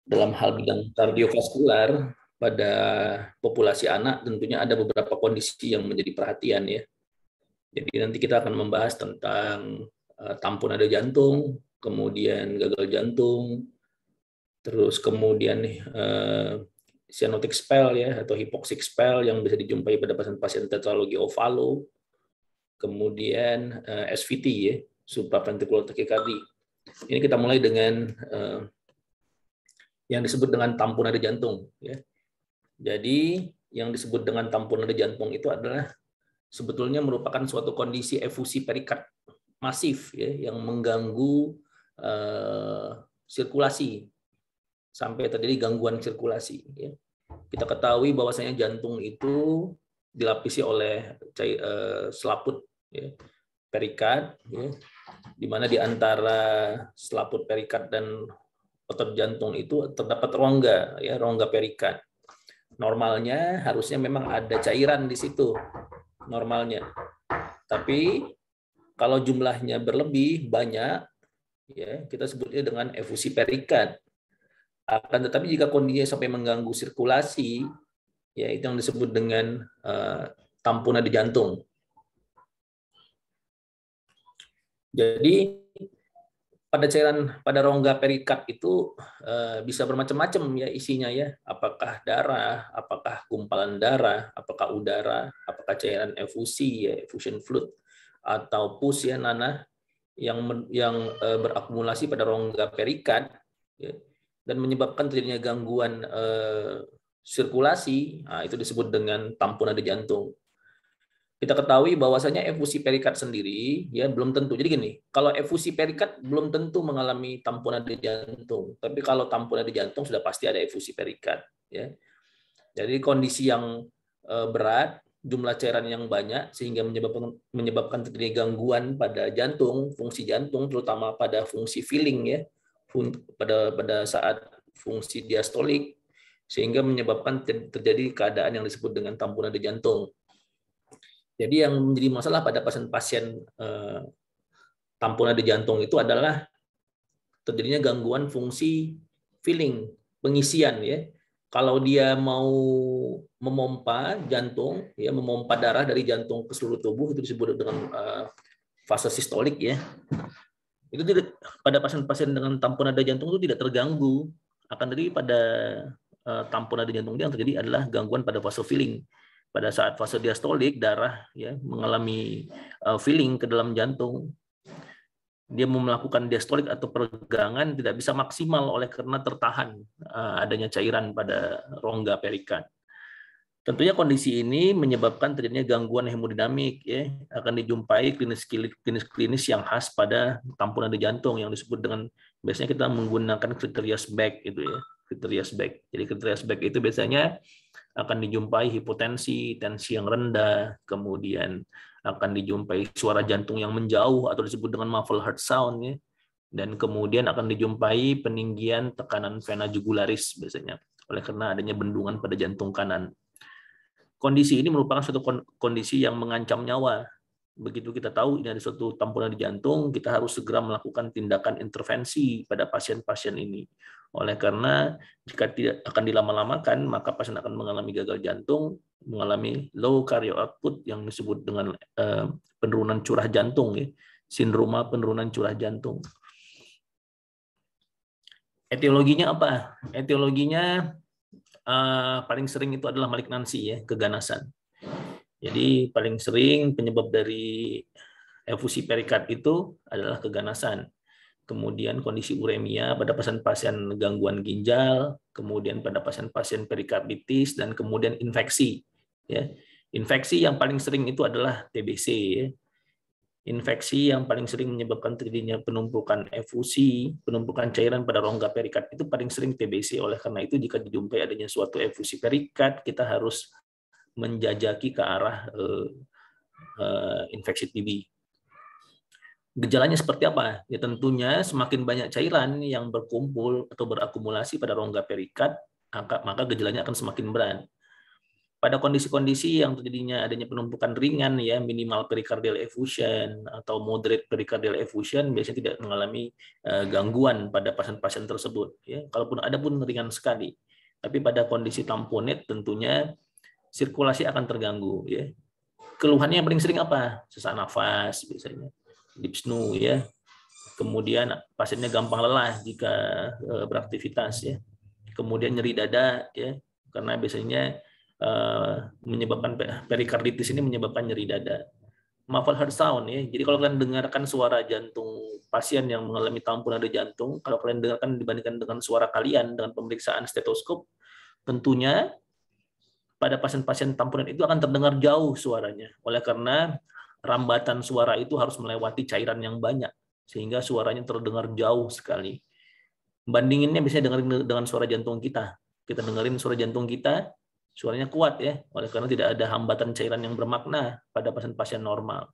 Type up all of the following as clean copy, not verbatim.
Dalam hal bidang kardiovaskular pada populasi anak tentunya ada beberapa kondisi yang menjadi perhatian ya. Jadi nanti kita akan membahas tentang tamponade jantung, kemudian gagal jantung, terus kemudian cyanotic spell ya atau hypoxic spell yang bisa dijumpai pada pasien-pasien tetralogi Ovalo, kemudian SVT ya, supraventricular tachycardia. Ini kita mulai dengan yang disebut dengan tamponade jantung ya. Jadi yang disebut dengan tamponade jantung itu adalah sebetulnya merupakan suatu kondisi efusi perikard masif ya yang mengganggu sirkulasi sampai terjadi gangguan sirkulasi ya. Kita ketahui bahwasanya jantung itu dilapisi oleh selaput ya, perikard ya, di mana di antara selaput perikard dan otot jantung itu terdapat rongga ya, rongga perikard. Normalnya harusnya memang ada cairan di situ normalnya. Tapi kalau jumlahnya berlebih banyak ya kita sebutnya dengan efusi perikard. Akan tetapi jika kondisinya sampai mengganggu sirkulasi ya itu yang disebut dengan tamponade jantung. Jadi pada rongga perikard itu bisa bermacam-macam ya isinya ya. Apakah darah, apakah gumpalan darah, apakah udara, apakah cairan efusi ya, effusion fluid atau pus ya nanah yang berakumulasi pada rongga perikard ya, dan menyebabkan terjadinya gangguan sirkulasi. Nah, itu disebut dengan tamponade jantung. Kita ketahui bahwasanya efusi perikard sendiri ya belum tentu. Jadi gini, kalau efusi perikard belum tentu mengalami tamponade jantung, tapi kalau tamponade jantung sudah pasti ada efusi perikard ya. Jadi kondisi yang berat, jumlah cairan yang banyak sehingga menyebabkan terjadi gangguan pada jantung, fungsi jantung terutama pada fungsi filling ya. Pada saat fungsi diastolik sehingga menyebabkan terjadi keadaan yang disebut dengan tamponade jantung. Jadi yang menjadi masalah pada pasien-pasien tamponade jantung itu adalah terjadinya gangguan fungsi filling, pengisian ya. Kalau dia mau memompa jantung, ya memompa darah dari jantung ke seluruh tubuh itu disebut dengan fase sistolik ya. Itu tidak, pada pasien-pasien dengan tamponade jantung itu tidak terganggu. Akan tetapi pada tamponade jantung yang terjadi adalah gangguan pada fase filling. Pada saat fase diastolik darah ya mengalami filling ke dalam jantung, dia mau melakukan diastolik atau peregangan tidak bisa maksimal oleh karena tertahan adanya cairan pada rongga perikard. Tentunya kondisi ini menyebabkan terjadinya gangguan hemodinamik ya, akan dijumpai klinis yang khas pada tamponade jantung yang disebut dengan biasanya kita menggunakan kriteria SBAG itu ya, kriteria SBAG. Jadi kriteria SBAG itu biasanya akan dijumpai hipotensi, tensi yang rendah, kemudian akan dijumpai suara jantung yang menjauh atau disebut dengan muffled heart sound ya. Dan kemudian akan dijumpai peninggian tekanan vena jugularis biasanya oleh karena adanya bendungan pada jantung kanan. Kondisi ini merupakan suatu kondisi yang mengancam nyawa. Begitu kita tahu ini ada suatu tamponade jantung, kita harus segera melakukan tindakan intervensi pada pasien-pasien ini. Oleh karena jika tidak akan dilama-lamakan, maka pasien akan mengalami gagal jantung, mengalami low cardio output yang disebut dengan penurunan curah jantung, ya, sindroma penurunan curah jantung. Etiologinya apa? Etiologinya paling sering itu adalah malignansi, ya, keganasan. Jadi paling sering penyebab dari efusi perikard itu adalah keganasan. Kemudian kondisi uremia pada pasien-pasien gangguan ginjal, kemudian pada pasien-pasien perikarditis, dan kemudian infeksi. Ya. Infeksi yang paling sering itu adalah TBC. Ya. Infeksi yang paling sering menyebabkan terjadinya penumpukan efusi, penumpukan cairan pada rongga perikard itu paling sering TBC. Oleh karena itu jika dijumpai adanya suatu efusi perikard, kita harus menjajaki ke arah infeksi TB. Gejalanya seperti apa? Ya tentunya semakin banyak cairan yang berkumpul atau berakumulasi pada rongga perikard, maka gejalanya akan semakin berat. Pada kondisi-kondisi yang terjadinya adanya penumpukan ringan ya, minimal pericardial effusion atau moderate pericardial effusion, biasanya tidak mengalami gangguan pada pasien-pasien tersebut ya. Kalaupun ada pun ringan sekali. Tapi pada kondisi tamponade tentunya sirkulasi akan terganggu ya. Keluhannya yang paling sering apa? Sesak nafas biasanya, dyspnea ya. Kemudian pasiennya gampang lelah jika beraktivitas ya. Kemudian nyeri dada ya, karena biasanya menyebabkan perikarditis ini menyebabkan nyeri dada. Muffled heart sound ya. Jadi kalau kalian dengarkan suara jantung pasien yang mengalami tamponade jantung, kalau kalian dengarkan dibandingkan dengan suara kalian dengan pemeriksaan stetoskop, tentunya pada pasien-pasien tamponade itu akan terdengar jauh suaranya. Oleh karena rambatan suara itu harus melewati cairan yang banyak sehingga suaranya terdengar jauh sekali. Bandinginnya biasanya dengerin dengan suara jantung kita. Kita dengerin suara jantung kita, suaranya kuat ya, oleh karena tidak ada hambatan cairan yang bermakna pada pasien-pasien normal.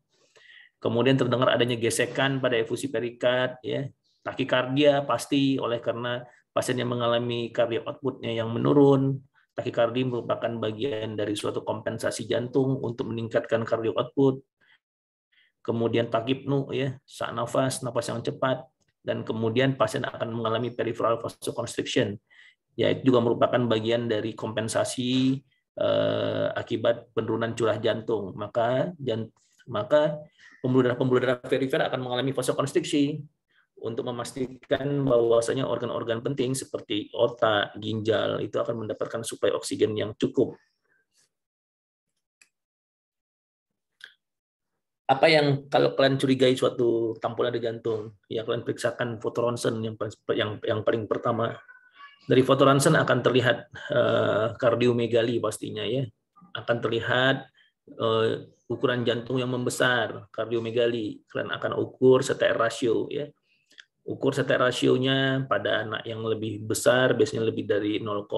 Kemudian terdengar adanya gesekan pada efusi perikard ya, takikardia pasti oleh karena pasien yang mengalami cardiac output-nya yang menurun. Takikardi merupakan bagian dari suatu kompensasi jantung untuk meningkatkan cardiac output. Kemudian takipnu ya, sesak nafas, nafas yang cepat, dan kemudian pasien akan mengalami peripheral vasoconstriction. Ya, itu juga merupakan bagian dari kompensasi akibat penurunan curah jantung. Maka pembuluh darah perifer akan mengalami vasokonstriksi untuk memastikan bahwasanya organ-organ penting seperti otak, ginjal itu akan mendapatkan suplai oksigen yang cukup. Apa yang kalau kalian curigai suatu tamponade jantung, ya kalian periksakan foto ronsen yang paling pertama. Dari foto ronsen akan terlihat kardiomegali pastinya ya, akan terlihat ukuran jantung yang membesar, kardiomegali. Kalian akan ukur CTR ratio ya. Ukur CTR rasionya pada anak yang lebih besar biasanya lebih dari 0,6,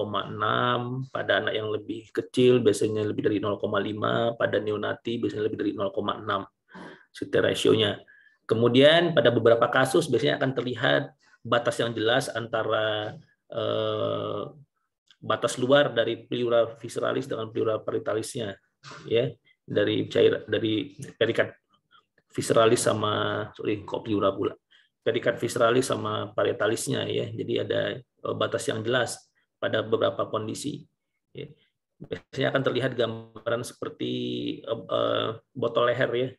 pada anak yang lebih kecil biasanya lebih dari 0,5, pada neonati biasanya lebih dari 0,6 CTR rasionya. Kemudian pada beberapa kasus biasanya akan terlihat batas yang jelas antara batas luar dari pleura visceralis dengan pleura parietalisnya ya, dari perikard visceralis sama pleura pula. Perikard visceralis sama parietalisnya ya. Jadi ada batas yang jelas pada beberapa kondisi. Ya. Biasanya akan terlihat gambaran seperti botol leher ya.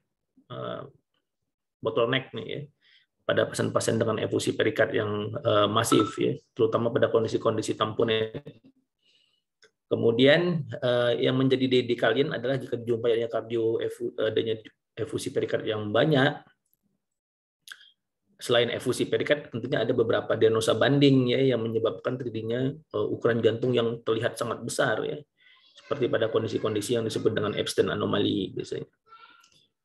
Bottleneck nih ya, pada pasien-pasien dengan efusi perikard yang masif ya, terutama pada kondisi-kondisi tamponade. Kemudian yang menjadi dedikalian adalah jika dijumpai adanya efusi perikard yang banyak, selain efusi perikard tentunya ada beberapa diagnosa banding ya yang menyebabkan terjadinya ukuran jantung yang terlihat sangat besar ya, seperti pada kondisi-kondisi yang disebut dengan Epstein anomaly biasanya.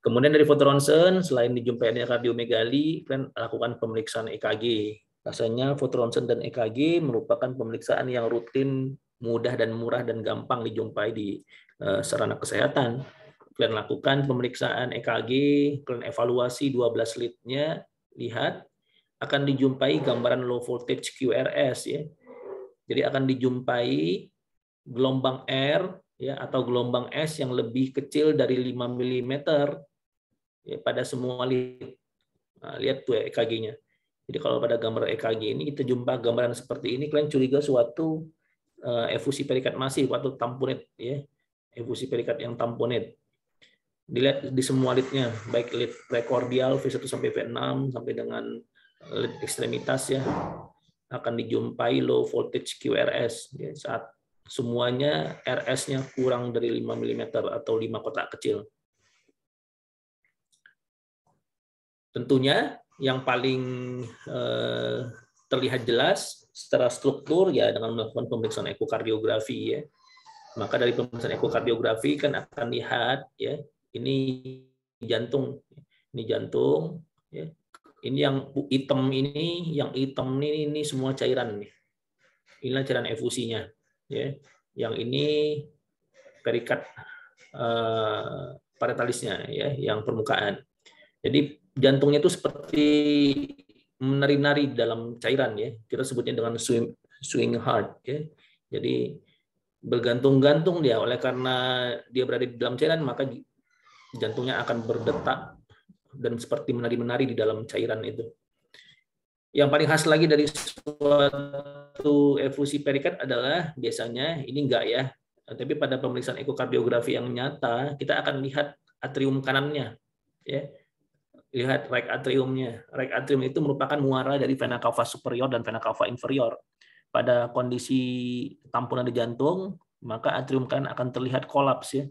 Kemudian dari foto ronsen, selain dijumpai adanya kardiomegali, kalian lakukan pemeriksaan EKG. Rasanya foto ronsen dan EKG merupakan pemeriksaan yang rutin, mudah dan murah dan gampang dijumpai di sarana kesehatan. Kalian lakukan pemeriksaan EKG, kalian evaluasi 12 lead-nya, lihat akan dijumpai gambaran low voltage QRS ya. Jadi akan dijumpai gelombang R ya atau gelombang S yang lebih kecil dari 5 mm ya, pada semua lead. Nah, lihat tuh EKG-nya. Jadi kalau pada gambar EKG ini kita jumpa gambaran seperti ini, kalian curiga suatu efusi perikard masif atau tamponade ya, efusi perikard yang tamponade. Dilihat di semua lead-nya, baik lead prekordial V1 sampai V6 sampai dengan lead ekstremitas ya, akan dijumpai low voltage QRS ya, saat semuanya RS-nya kurang dari 5 mm atau 5 kotak kecil. Tentunya yang paling terlihat jelas secara struktur ya dengan melakukan pemeriksaan ekokardiografi ya. Maka dari pemeriksaan ekokardiografi kan akan lihat ya, ini jantung ya. Ini yang hitam ini semua cairan nih. Inilah cairan efusinya ya. Yang ini perikard parietalisnya ya, yang permukaan. Jadi jantungnya itu seperti menari-nari dalam cairan ya. Kita sebutnya dengan swing heart ya. Jadi bergantung-gantung dia, oleh karena dia berada di dalam cairan maka jantungnya akan berdetak dan seperti menari-menari di dalam cairan itu. Yang paling khas lagi dari suatu efusi perikat adalah biasanya ini enggak ya, tapi pada pemeriksaan ekokardiografi yang nyata kita akan lihat atrium kanannya, ya. Lihat right atriumnya. Right atrium itu merupakan muara dari vena cava superior dan vena cava inferior. Pada kondisi tampunan di jantung, maka atrium kanan akan terlihat kolaps, ya,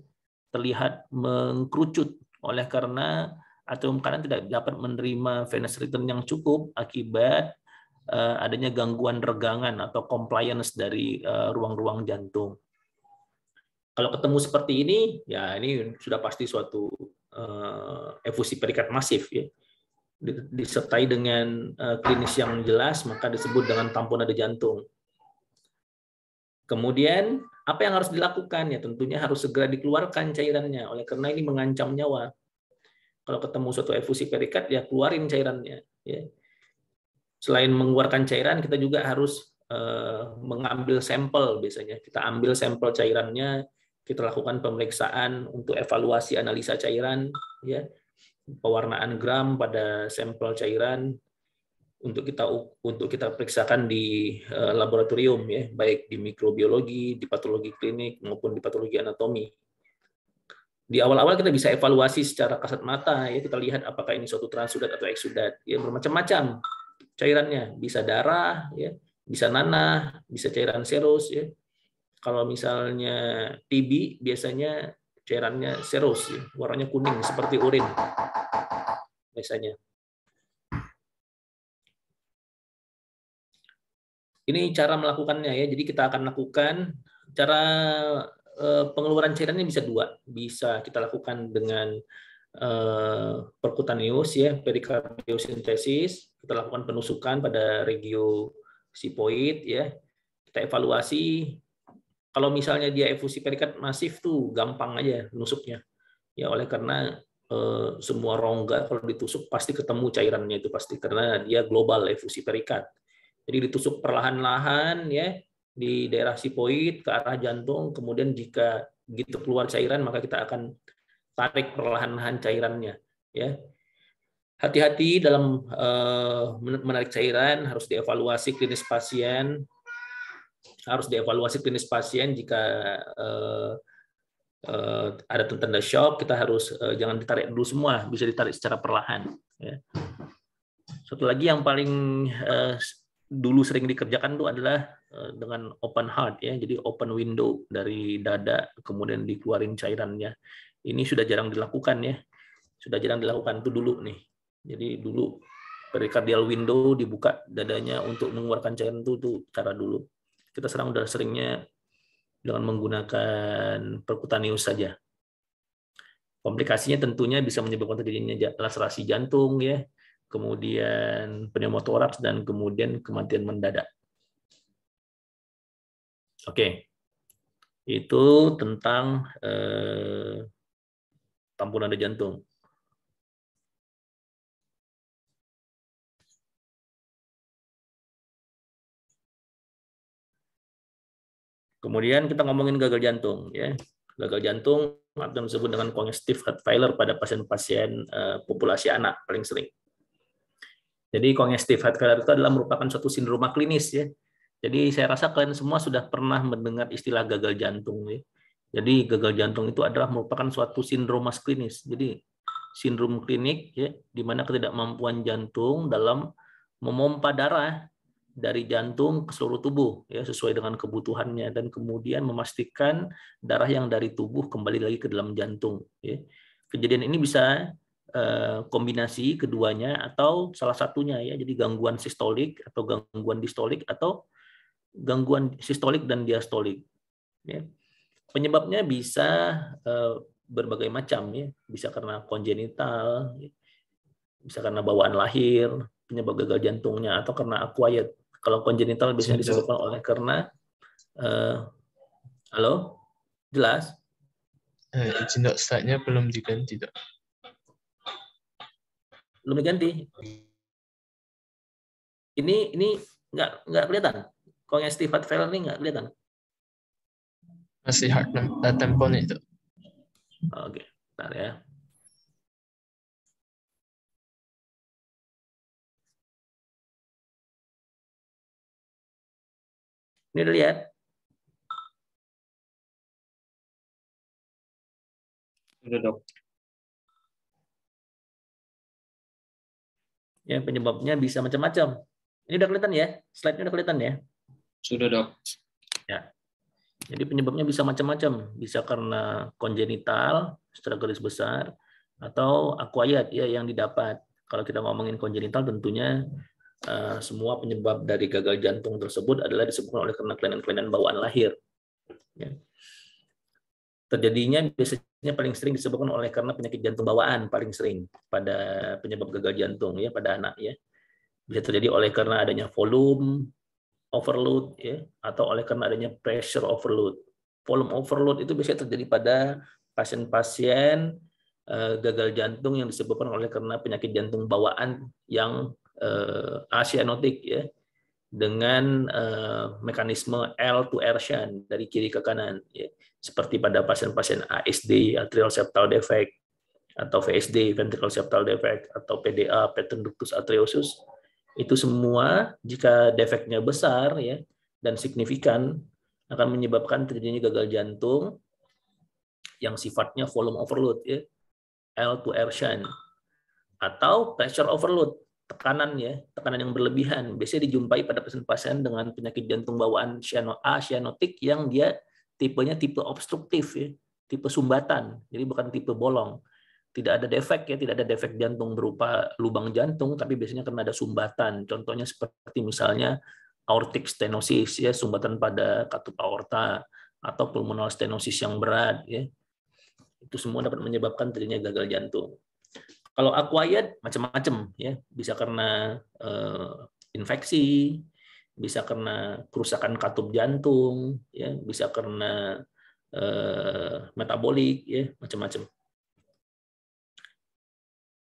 terlihat mengkerucut oleh karena atrium kanan tidak dapat menerima venous return yang cukup akibat adanya gangguan regangan atau compliance dari ruang-ruang jantung. Kalau ketemu seperti ini, ya ini sudah pasti suatu efusi perikat masif, ya. Disertai dengan klinis yang jelas, maka disebut dengan tamponade jantung. Kemudian apa yang harus dilakukan? Ya tentunya harus segera dikeluarkan cairannya, oleh karena ini mengancam nyawa. Kalau ketemu suatu efusi perikat, ya keluarin cairannya. Ya. Selain mengeluarkan cairan, kita juga harus mengambil sampel. Biasanya kita ambil sampel cairannya, kita lakukan pemeriksaan untuk evaluasi analisa cairan, ya, pewarnaan gram pada sampel cairan untuk kita periksakan di laboratorium, ya, baik di mikrobiologi, di patologi klinik maupun di patologi anatomi. Di awal-awal kita bisa evaluasi secara kasat mata, ya, kita lihat apakah ini suatu transudat atau eksudat, ya, bermacam-macam cairannya, bisa darah, ya, bisa nanah, bisa cairan serus, ya. Kalau misalnya TB biasanya cairannya serus, ya, warnanya kuning seperti urin biasanya. Ini cara melakukannya, ya. Jadi kita akan lakukan cara pengeluaran cairannya bisa dua, bisa kita lakukan dengan percutaneous, ya, perikardiosintesis, kita lakukan penusukan pada regio sipoid, ya, kita evaluasi. Kalau misalnya dia efusi perikat masif tuh gampang aja nusuknya, ya, oleh karena semua rongga kalau ditusuk pasti ketemu cairannya itu pasti, karena dia global efusi perikat. Jadi ditusuk perlahan-lahan, ya, di daerah sipoid ke arah jantung, kemudian jika begitu keluar cairan maka kita akan tarik perlahan-lahan cairannya, ya. Hati-hati dalam menarik cairan, harus dievaluasi klinis pasien, jika ada tanda shock, kita harus jangan ditarik dulu semua, bisa ditarik secara perlahan, ya. Satu lagi yang paling dulu sering dikerjakan itu adalah dengan open heart, ya, jadi open window dari dada kemudian dikeluarin cairannya. Ini sudah jarang dilakukan, ya, itu dulu nih. Jadi dulu pericardial window dibuka dadanya untuk mengeluarkan cairan itu cara dulu. Kita sekarang udah seringnya dengan menggunakan percutaneous saja. Komplikasinya tentunya bisa menyebabkan terjadinya laserasi jantung, ya, kemudian pneumotoraks, dan kemudian kematian mendadak. Oke, itu tentang tamponade jantung. Kemudian kita ngomongin gagal jantung, ya. Gagal jantung atau disebut dengan congestive heart failure pada pasien-pasien populasi anak paling sering. Jadi congestive heart failure itu adalah merupakan suatu sindroma klinis, ya. Jadi saya rasa kalian semua sudah pernah mendengar istilah gagal jantung, ya. Jadi gagal jantung itu adalah merupakan suatu sindroma klinis. Jadi sindrom klinik, ya, di mana ketidakmampuan jantung dalam memompa darah dari jantung ke seluruh tubuh, ya, sesuai dengan kebutuhannya, dan kemudian memastikan darah yang dari tubuh kembali lagi ke dalam jantung, ya. Kejadian ini bisa kombinasi keduanya atau salah satunya, ya, jadi gangguan sistolik atau gangguan distolik atau gangguan sistolik dan diastolik, ya. Penyebabnya bisa berbagai macam, ya, bisa karena kongenital, bisa karena bawaan lahir penyebab gagal jantungnya, atau karena acquired. Kalau kongenital biasanya disebabkan oleh karena halo, jelas? Izin dok, slide-nya belum diganti dok. Belum diganti. Ini nggak kelihatan. Congestive heart failure ini nggak kelihatan. Masih heart temponya itu. Oke, bentar ya. Ini udah lihat. Sudah, Dok. Ya, penyebabnya bisa macam-macam. Ini udah kelihatan ya? Slide-nya udah kelihatan ya? Sudah, Dok. Ya. Jadi penyebabnya bisa macam-macam. Bisa karena kongenital, secara garis besar, atau acquired ya yang didapat. Kalau kita ngomongin kongenital tentunya semua penyebab dari gagal jantung tersebut adalah disebabkan oleh karena kelainan-kelainan bawaan lahir. Ya. Terjadinya biasanya paling sering disebabkan oleh karena penyakit jantung bawaan paling sering pada penyebab gagal jantung ya pada anak ya. Bisa terjadi oleh karena adanya volume overload ya atau oleh karena adanya pressure overload. Volume overload itu biasanya terjadi pada pasien-pasien gagal jantung yang disebabkan oleh karena penyakit jantung bawaan yang acyanotic ya dengan mekanisme L to R shunt dari kiri ke kanan ya. Seperti pada pasien-pasien ASD atrial septal defect atau VSD ventricular septal defect atau PDA pattern ductus arteriosus. Itu semua jika defeknya besar ya dan signifikan akan menyebabkan terjadinya gagal jantung yang sifatnya volume overload ya, L to R shunt atau pressure overload, tekanan yang berlebihan. Biasanya dijumpai pada pasien-pasien dengan penyakit jantung bawaan acyanotic yang dia tipenya tipe obstruktif ya, tipe sumbatan. Jadi bukan tipe bolong. Tidak ada defek ya, tidak ada defek jantung berupa lubang jantung, tapi biasanya karena ada sumbatan. Contohnya seperti misalnya aortic stenosis ya, sumbatan pada katup aorta atau pulmonal stenosis yang berat ya. Itu semua dapat menyebabkan terjadinya gagal jantung. Kalau acquired macam-macam ya, bisa karena infeksi, bisa karena kerusakan katup jantung, ya, bisa karena metabolik ya, macam-macam.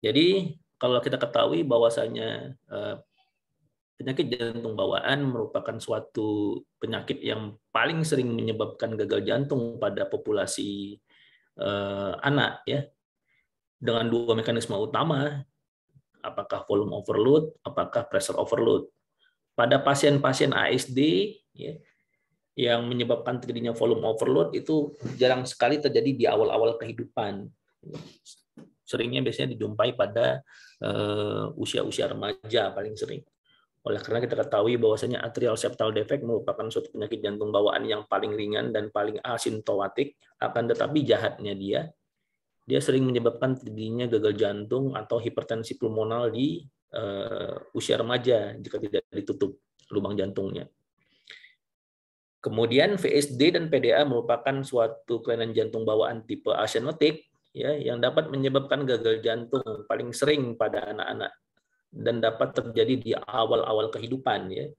Jadi kalau kita ketahui bahwasanya penyakit jantung bawaan merupakan suatu penyakit yang paling sering menyebabkan gagal jantung pada populasi anak ya, dengan dua mekanisme utama, apakah volume overload, apakah pressure overload. Pada pasien-pasien ASD ya, yang menyebabkan terjadinya volume overload itu jarang sekali terjadi di awal-awal kehidupan. Seringnya biasanya dijumpai pada usia-usia remaja paling sering. Oleh karena kita ketahui bahwasanya atrial septal defect merupakan suatu penyakit jantung bawaan yang paling ringan dan paling asimptomatik, akan tetapi jahatnya dia sering menyebabkan terjadinya gagal jantung atau hipertensi pulmonal di usia remaja jika tidak ditutup lubang jantungnya. Kemudian VSD dan PDA merupakan suatu kelainan jantung bawaan tipe acyanotic ya yang dapat menyebabkan gagal jantung paling sering pada anak-anak dan dapat terjadi di awal-awal kehidupan ya.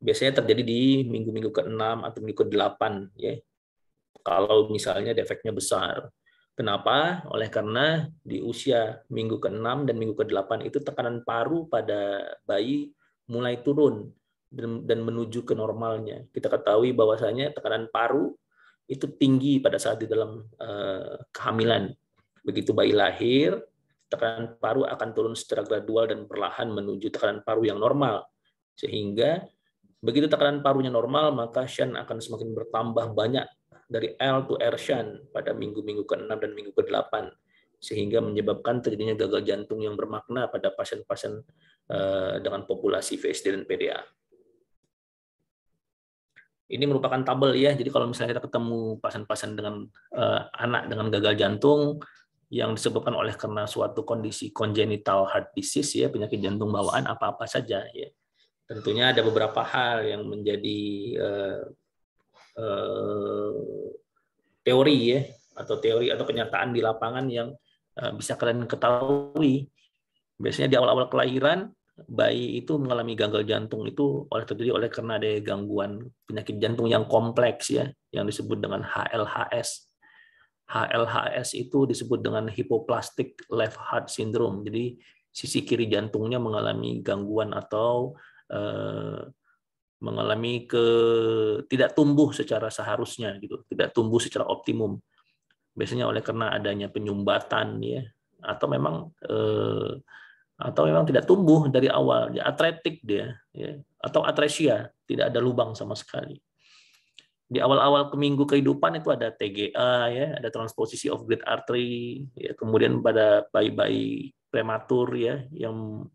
Biasanya terjadi di minggu-minggu ke-6 atau minggu ke-8 ya. Kalau misalnya defeknya besar. Kenapa? Oleh karena di usia minggu ke-6 dan minggu ke-8 itu tekanan paru pada bayi mulai turun dan menuju ke normalnya. Kita ketahui bahwasanya tekanan paru itu tinggi pada saat di dalam kehamilan. Begitu bayi lahir, tekanan paru akan turun secara gradual dan perlahan menuju tekanan paru yang normal. Sehingga begitu tekanan parunya normal, maka shunt akan semakin bertambah banyak dari L to R shunt pada minggu-minggu ke-6 dan minggu ke-8, sehingga menyebabkan terjadinya gagal jantung yang bermakna pada pasien-pasien dengan populasi VSD dan PDA. Ini merupakan tabel ya, jadi kalau misalnya kita ketemu pasien-pasien dengan anak dengan gagal jantung yang disebabkan oleh karena suatu kondisi congenital heart disease ya, penyakit jantung bawaan apa-apa saja ya. Tentunya ada beberapa hal yang menjadi teori ya, atau kenyataan di lapangan yang bisa kalian ketahui. Biasanya di awal-awal kelahiran bayi itu mengalami gagal jantung itu terjadi oleh karena ada gangguan penyakit jantung yang kompleks ya, yang disebut dengan HLHS. HLHS itu disebut dengan hypoplastic left heart syndrome. Jadi sisi kiri jantungnya mengalami gangguan atau mengalami tidak tumbuh secara seharusnya gitu, tidak tumbuh secara optimum. Biasanya oleh karena adanya penyumbatan ya, atau memang tidak tumbuh dari awal, ya atretik dia ya, atau atresia, tidak ada lubang sama sekali. Di awal-awal minggu kehidupan itu ada TGA ya, ada transposisi of great artery ya, kemudian pada bayi-bayi prematur ya yang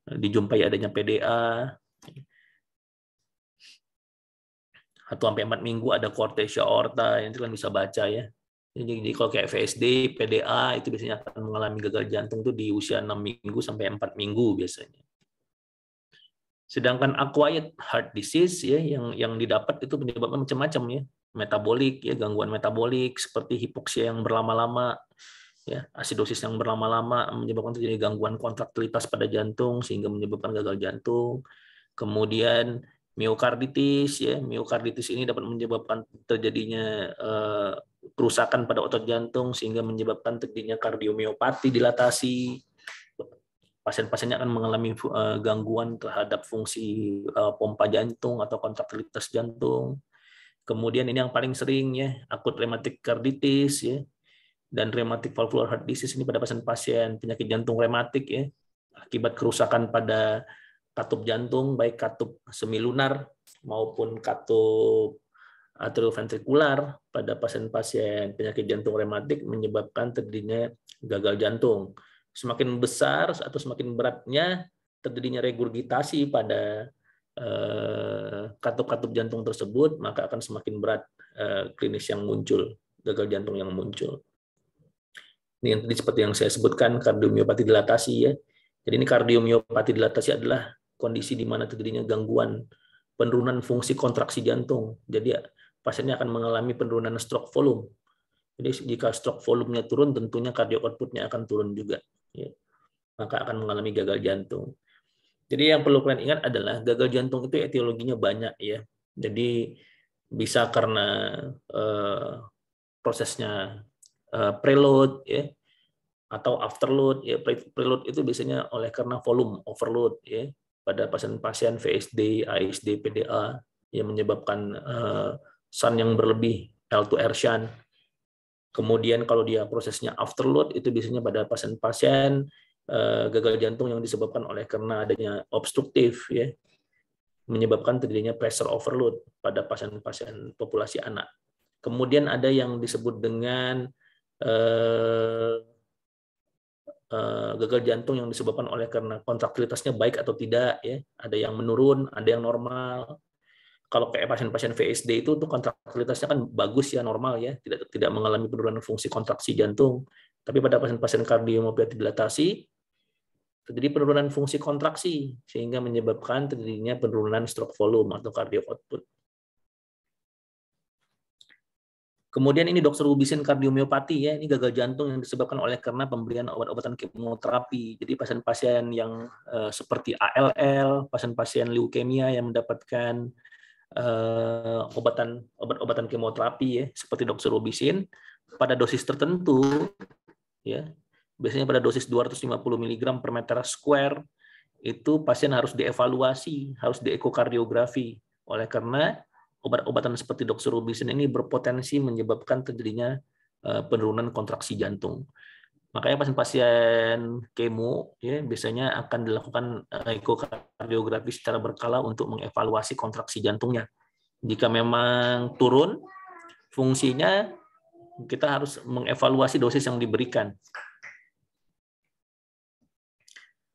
dijumpai adanya PDA. 1 sampai 4 minggu ada cortesia aorta, yang itu kan bisa baca ya. Jadi kalau kayak VSD, PDA itu biasanya akan mengalami gagal jantung itu di usia 6 minggu sampai 4 minggu biasanya. Sedangkan acquired heart disease ya yang didapat itu penyebabnya macam-macam ya. Metabolik ya, gangguan metabolik seperti hipoksia yang berlama-lama ya, asidosis yang berlama-lama menyebabkan terjadi gangguan kontraktilitas pada jantung sehingga menyebabkan gagal jantung. Kemudian miokarditis ya, miokarditis ini dapat menyebabkan terjadinya kerusakan pada otot jantung sehingga menyebabkan terjadinya kardiomiopati dilatasi. Pasien-pasiennya akan mengalami gangguan terhadap fungsi pompa jantung atau kontraktilitas jantung. Kemudian ini yang paling sering ya, akut rheumatic carditis ya, dan rheumatic valvular heart disease ini pada pasien-pasien penyakit jantung rematik ya, akibat kerusakan pada katup jantung, baik katup semilunar maupun katup atrioventrikular pada pasien-pasien penyakit jantung rematik menyebabkan terjadinya gagal jantung. Semakin besar atau semakin beratnya terjadinya regurgitasi pada katup-katup jantung tersebut, maka akan semakin berat klinis yang muncul, gagal jantung yang muncul. Ini yang tadi seperti yang saya sebutkan, kardiomiopati dilatasi ya. Jadi ini kardiomiopati dilatasi adalah kondisi di mana terjadinya gangguan penurunan fungsi kontraksi jantung. Jadi pasiennya akan mengalami penurunan stroke volume. Jadi jika stroke volumenya turun, tentunya cardiac output-nya akan turun juga. Ya. Maka akan mengalami gagal jantung. Jadi yang perlu kalian ingat adalah gagal jantung itu etiologinya banyak ya. Jadi bisa karena prosesnya preload ya, atau afterload ya. Preload itu biasanya oleh karena volume overload ya, pada pasien-pasien VSD, ASD, PDA yang menyebabkan shunt yang berlebih, L2R shunt. Kemudian kalau dia prosesnya afterload itu biasanya pada pasien-pasien gagal jantung yang disebabkan oleh karena adanya obstruktif ya, menyebabkan terjadinya pressure overload pada pasien-pasien populasi anak. Kemudian ada yang disebut dengan gagal jantung yang disebabkan oleh karena kontraktilitasnya baik atau tidak ya, ada yang menurun, ada yang normal. Kalau kayak pasien-pasien VSD itu tuh kontraktilitasnya kan bagus ya, normal ya, tidak mengalami penurunan fungsi kontraksi jantung. Tapi pada pasien-pasien kardiomiopati dilatasi terjadi penurunan fungsi kontraksi sehingga menyebabkan terjadinya penurunan stroke volume atau cardiac output. Kemudian ini doxorubicin kardiomiopati ya, ini gagal jantung yang disebabkan oleh karena pemberian obat-obatan kemoterapi. Jadi pasien-pasien yang seperti ALL, pasien-pasien leukemia yang mendapatkan obat-obatan kemoterapi ya, seperti doxorubicin pada dosis tertentu ya. Biasanya pada dosis 250 mg per meter square itu pasien harus dievaluasi, harus diekokardiografi oleh karena obat-obatan seperti doxorubicin ini berpotensi menyebabkan terjadinya penurunan kontraksi jantung. Makanya pasien-pasien kemo ya biasanya akan dilakukan ekokardiografi secara berkala untuk mengevaluasi kontraksi jantungnya. Jika memang turun fungsinya, kita harus mengevaluasi dosis yang diberikan.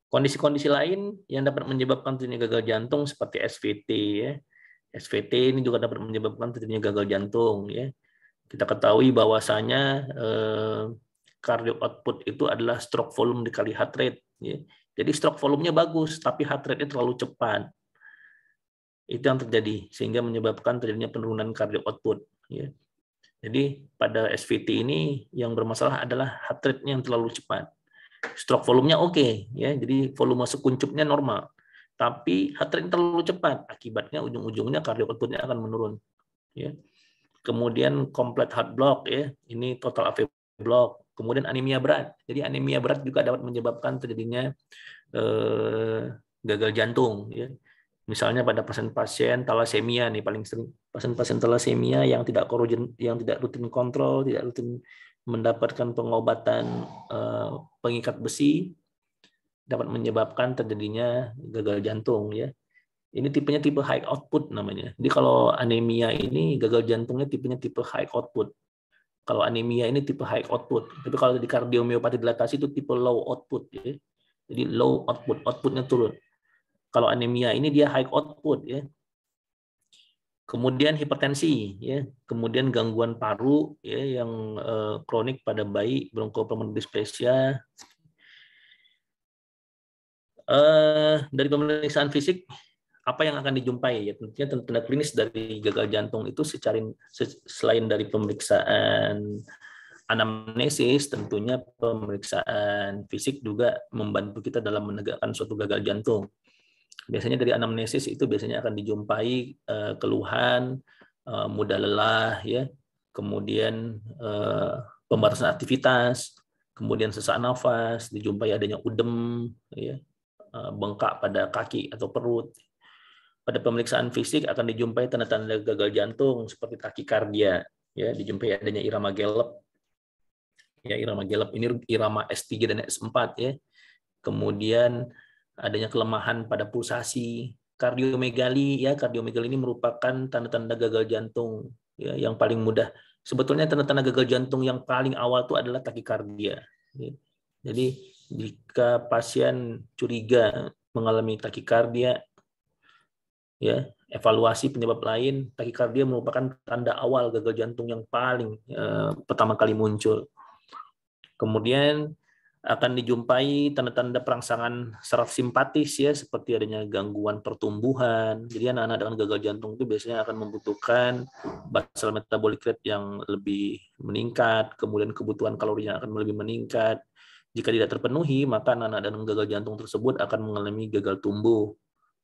Kondisi-kondisi lain yang dapat menyebabkan terjadinya gagal jantung seperti SVT ya. SVT ini juga dapat menyebabkan terjadinya gagal jantung ya. Kita ketahui bahwasanya cardiac output itu adalah stroke volume dikali heart rate ya. Jadi stroke volumenya bagus tapi heart rate-nya terlalu cepat. Itu yang terjadi sehingga menyebabkan terjadinya penurunan cardiac output ya. Jadi pada SVT ini yang bermasalah adalah heart rate-nya yang terlalu cepat. Stroke volumenya oke ya. Jadi volume sekuncupnya normal. Tapi heart rate terlalu cepat, akibatnya ujung-ujungnya cardiac output-nya akan menurun. Ya. Kemudian complete heart block, ya, ini total AV block. Kemudian anemia berat. Jadi anemia berat juga dapat menyebabkan terjadinya gagal jantung. Ya. Misalnya pada pasien-pasien talasemia nih paling sering, pasien-pasien talasemia yang tidak rutin kontrol, tidak rutin mendapatkan pengobatan pengikat besi, dapat menyebabkan terjadinya gagal jantung ya. Ini tipenya tipe high output namanya. Jadi kalau anemia ini gagal jantungnya tipenya tipe high output. Kalau anemia ini tipe high output. Tapi kalau di kardiomiopati dilatasi itu tipe low output ya. Jadi low output, outputnya turun. Kalau anemia ini dia high output ya. Kemudian hipertensi ya, kemudian gangguan paru ya yang kronik pada bayi, bronchopulmonary dysplasia. Dari pemeriksaan fisik apa yang akan dijumpai ya, tentunya tanda klinis dari gagal jantung itu selain dari pemeriksaan anamnesis, tentunya pemeriksaan fisik juga membantu kita dalam menegakkan suatu gagal jantung. Biasanya dari anamnesis itu biasanya akan dijumpai keluhan, mudah lelah, ya, kemudian pembatasan aktivitas, kemudian sesak nafas, dijumpai adanya udem, ya, bengkak pada kaki atau perut. Pada pemeriksaan fisik akan dijumpai tanda-tanda gagal jantung seperti takikardia, ya, dijumpai adanya irama Gallup. Ya, irama Gallup ini irama S3 dan S4 ya. Kemudian adanya kelemahan pada pulsasi, kardiomegali ya, kardiomegali ini merupakan tanda-tanda gagal jantung ya yang paling mudah. Sebetulnya tanda-tanda gagal jantung yang paling awal itu adalah takikardia. Jadi jika pasien curiga mengalami takikardia ya, evaluasi penyebab lain, takikardia merupakan tanda awal gagal jantung yang paling pertama kali muncul. Kemudian akan dijumpai tanda-tanda perangsangan saraf simpatis ya, seperti adanya gangguan pertumbuhan. Jadi anak-anak dengan gagal jantung itu biasanya akan membutuhkan basal metabolic rate yang lebih meningkat, kemudian kebutuhan kalorinya akan lebih meningkat. Jika tidak terpenuhi, maka anak-anak dengan gagal jantung tersebut akan mengalami gagal tumbuh.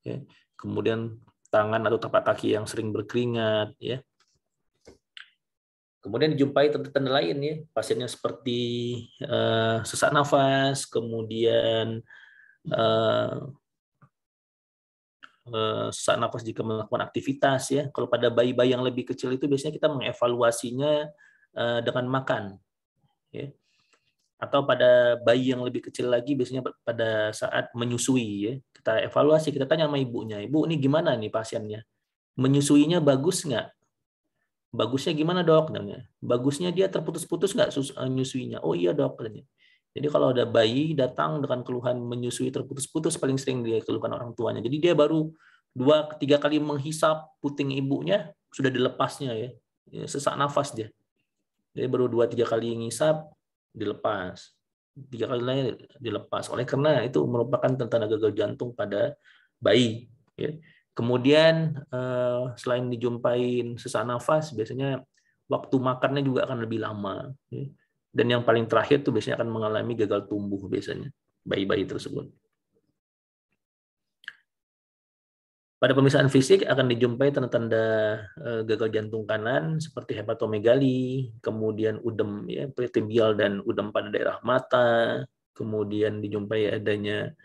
Ya. Kemudian tangan atau tapak kaki yang sering berkeringat, ya. Kemudian dijumpai tanda-tanda lain ya, pasiennya seperti sesak nafas, kemudian sesak nafas jika melakukan aktivitas ya. Kalau pada bayi-bayi yang lebih kecil itu biasanya kita mengevaluasinya dengan makan, ya. Atau pada bayi yang lebih kecil lagi biasanya pada saat menyusui ya. Kita evaluasi, kita tanya sama ibunya, ibu ini gimana nih pasiennya? Menyusuinya bagus nggak? Bagusnya gimana dok? Bagusnya dia terputus-putus nggak menyusuinya? Oh iya dok. Jadi kalau ada bayi datang dengan keluhan menyusui terputus-putus, paling sering dia keluhkan orang tuanya. Jadi dia baru 2-3 kali menghisap puting ibunya sudah dilepasnya ya. Sesak nafas dia. Jadi baru 2-3 kali ngisap dilepas. 3 kali lain dilepas. Oleh karena itu merupakan tanda gagal jantung pada bayi. Ya. Kemudian selain dijumpain sesak nafas, biasanya waktu makannya juga akan lebih lama. Dan yang paling terakhir tuh biasanya akan mengalami gagal tumbuh biasanya bayi-bayi tersebut. Pada pemeriksaan fisik akan dijumpai tanda-tanda gagal jantung kanan seperti hepatomegali, kemudian udem ya, peritibial dan udem pada daerah mata, kemudian dijumpai adanya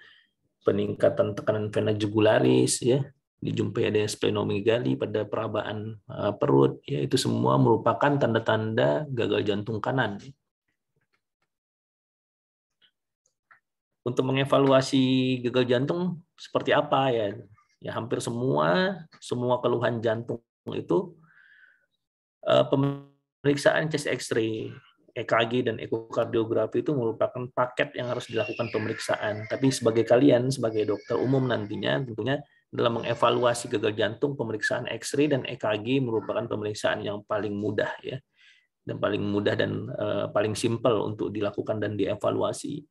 peningkatan tekanan vena jugularis ya, dijumpai adanya splenomegali pada perabaan perut ya, itu semua merupakan tanda-tanda gagal jantung kanan. Untuk mengevaluasi gagal jantung seperti apa ya? Ya hampir semua keluhan jantung itu pemeriksaan chest X-ray, EKG dan ekokardiografi itu merupakan paket yang harus dilakukan pemeriksaan. Tapi sebagai kalian sebagai dokter umum nantinya tentunya dalam mengevaluasi gagal jantung, pemeriksaan X-ray dan EKG merupakan pemeriksaan yang paling mudah ya, dan paling mudah dan paling simpel untuk dilakukan dan dievaluasi.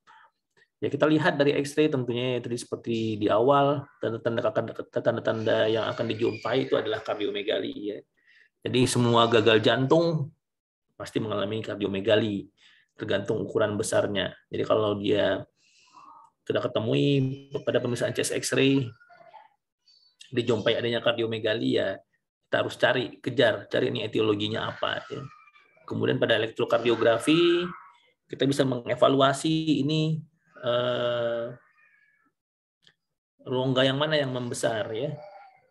Ya kita lihat dari X-ray tentunya tadi seperti di awal tanda-tanda yang akan dijumpai itu adalah kardiomegali ya. Jadi semua gagal jantung pasti mengalami kardiomegali tergantung ukuran besarnya. Jadi kalau dia sudah ketemui pada pemeriksaan chest X-ray dijumpai adanya kardiomegali ya kita harus cari ini etiologinya apa ya. Kemudian pada elektrokardiografi kita bisa mengevaluasi ini rongga yang mana yang membesar ya.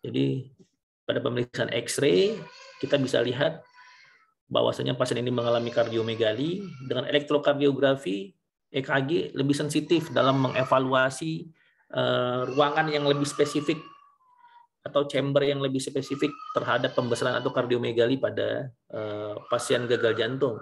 Jadi pada pemeriksaan X-ray kita bisa lihat bahwasanya pasien ini mengalami kardiomegali. Dengan elektrokardiografi EKG lebih sensitif dalam mengevaluasi ruangan yang lebih spesifik atau chamber yang lebih spesifik terhadap pembesaran atau kardiomegali pada pasien gagal jantung.